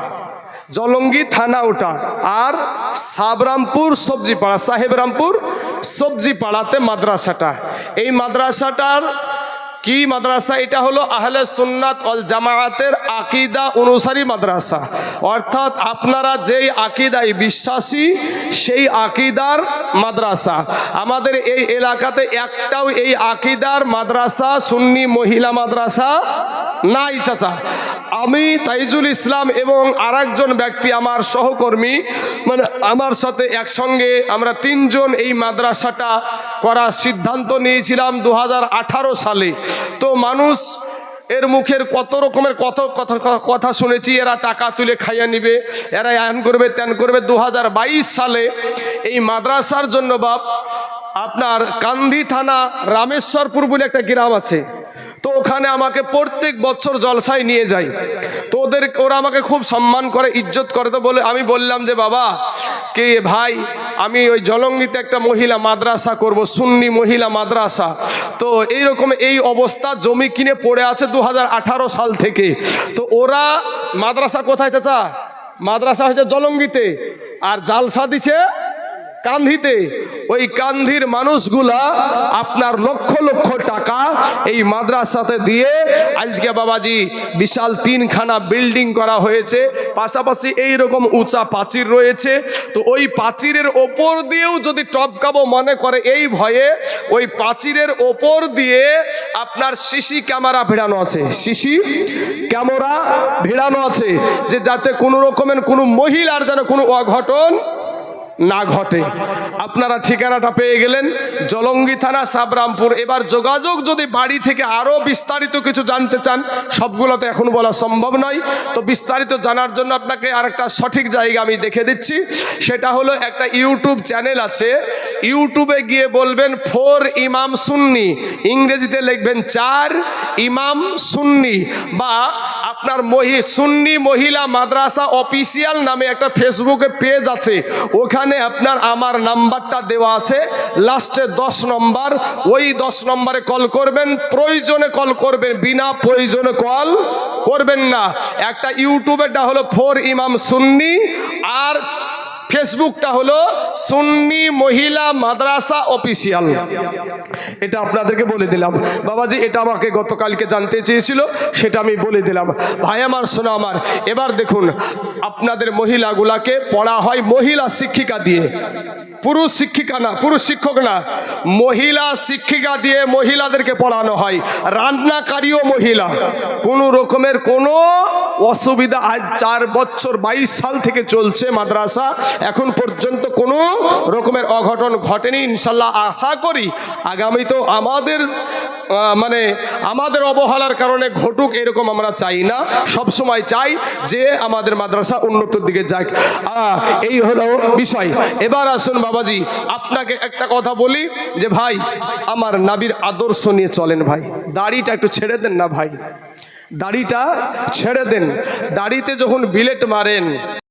জলঙ্গি থানা ওটা, আর সাবরামপুর সবজিপাড়া, সাহেবরামপুর সবজিপাড়াতে মাদ্রাসাটা। এই মাদ্রাসাটার কি মাদ্রাসা? এটা হলো আহলে সুন্নাত ওয়াল জামায়াতের আকীদা অনুসারী মাদ্রাসা, অর্থাৎ আপনারা যেই আকীদায় বিশ্বাসী সেই আকীদার মাদ্রাসা। আমাদের এই এলাকাতে একটাও এই আকীদার মাদ্রাসা, সুন্নি মহিলা মাদ্রাসা নাই চাচা। আমি তাইজুল ইসলাম এবং আরেকজন ব্যক্তি আমার সহকর্মী, মানে আমার সাথে একসঙ্গে আমরা তিনজন এই মাদ্রাসাটা করার সিদ্ধান্ত নিয়েছিলাম 2018 সালে। তো মানুষ এর মুখের কত রকমের কথা শুনেছি, এরা টাকা তুলে খাইয়ে নিবে, এরা এন করবে তেন করবে। 2022 সালে এই মাদ্রাসার জন্য বাপ আপনার কান্ধি থানা রামেশ্বরপুর বলে একটা গ্রাম আছে, তো ওখানে আমাকে প্রত্যেক বছর জলসায় নিয়ে যায়। তো ওরা আমাকে খুব সম্মান করে, ইজ্জত করে। তো বলে আমি বললাম যে বাবা কে ভাই, আমি ওই জলঙ্গিতে একটা মহিলা মাদ্রাসা করব, সুন্নি মহিলা মাদ্রাসা। তো এইরকম এই অবস্থা, জমি কিনে পড়ে আছে 2018 সাল থেকে। তো ওরা মাদ্রাসা কোথায় চাচা? মাদ্রাসা হয়েছে জলঙ্গিতে, আর জালসা দিছে কান্ধিতে। ওই কান্ধির মানুষগুলা আপনার লক্ষ লক্ষ টাকা এই মাদ্রাসাতে দিয়ে আজকে বাবাজি বিশাল 3খানা বিল্ডিং করা হয়েছে, পাশাপাশি এই রকম উঁচা প্রাচীর রয়েছে। তো ওই প্রাচীরের ওপর দিয়েও যদি টপকাবো মনে করে এই ভয়ে ওই প্রাচীরের ওপর দিয়ে আপনার সিসি ক্যামেরা ভিড়ানো আছে, সিসি ক্যামেরা ভিড়ানো আছে, যে যাতে কোনো রকমের কোনো মহিলার যেন কোনো অঘটন না ঘটে। আপনারা ঠিকানাটা পেয়ে গেলেন, জলঙ্গি থানা সাবরামপুর। এবার যোগাযোগ যদি বাড়ি থেকে আরও বিস্তারিত কিছু জানতে চান, সবগুলো তো এখন বলা সম্ভব নয়, তো বিস্তারিত জানার জন্য আপনাকে আরেকটা সঠিক জায়গা আমি দেখে দিচ্ছি। সেটা হলো একটা ইউটিউব চ্যানেল আছে, ইউটিউবে গিয়ে বলবেন 4 ইমাম সুন্নি, ইংরেজিতে লিখবেন 4 ইমাম সুন্নি, বা আপনার সুন্নি মহিলা মাদ্রাসা অফিসিয়াল নামে একটা ফেসবুকে পেজ আছে, ওখানে আপনার আমার নাম্বারটা দেওয়া আছে, লাস্টে 10 নম্বর, ওই 10 নম্বরে কল করবেন, প্রয়োজনে কল করবেন, বিনা প্রয়োজনে কল করবেন না। একটা ইউটিউবেরটা হলো 4 ইমাম সুন্নি, আর ফেসবুকটা হলো সুন্নি মহিলা মাদ্রাসা অফিসিয়াল। এটা আপনাদেরকে বলে দিলাম বাবাজি, এটা আমাকে গতকালকে জানতে চেয়েছিল, সেটা আমি বলে দিলাম। ভাই আমার, শোনা আমার, এবার দেখুন আপনাদের মহিলাগুলাকে পড়া হয় মহিলা শিক্ষিকা দিয়ে, পুরুষ শিক্ষিকা না, পুরুষ শিক্ষক না, মহিলা শিক্ষিকা দিয়ে মহিলাদেরকে পড়ানো হয়। রান্নাকারীও মহিলা, কোনো রকমের কোনো অসুবিধা, আজ 4 বছর 22 সাল থেকে চলছে মাদ্রাসা, এখন পর্যন্ত কোনো রকমের অঘটন ঘটেনি। ইনশাল্লাহ আশা করি আগামী তো আমাদের অবহেলার কারণে ঘটুক এরকম আমরা চাই না, সব সময় চাই যে আমাদের মাদ্রাসা উন্নতির দিকে যাক। এই হলো বিষয়। এবার আসুন বাবাজি, আপনাকে একটা কথা বলি যে ভাই আমার নবীর আদর্শ নিয়ে চলেন ভাই। দাড়িটা একটু ছেড়ে দেন না ভাই, দাড়িটা ছেড়ে দেন। দাড়িতে যখন বিলেট মারেন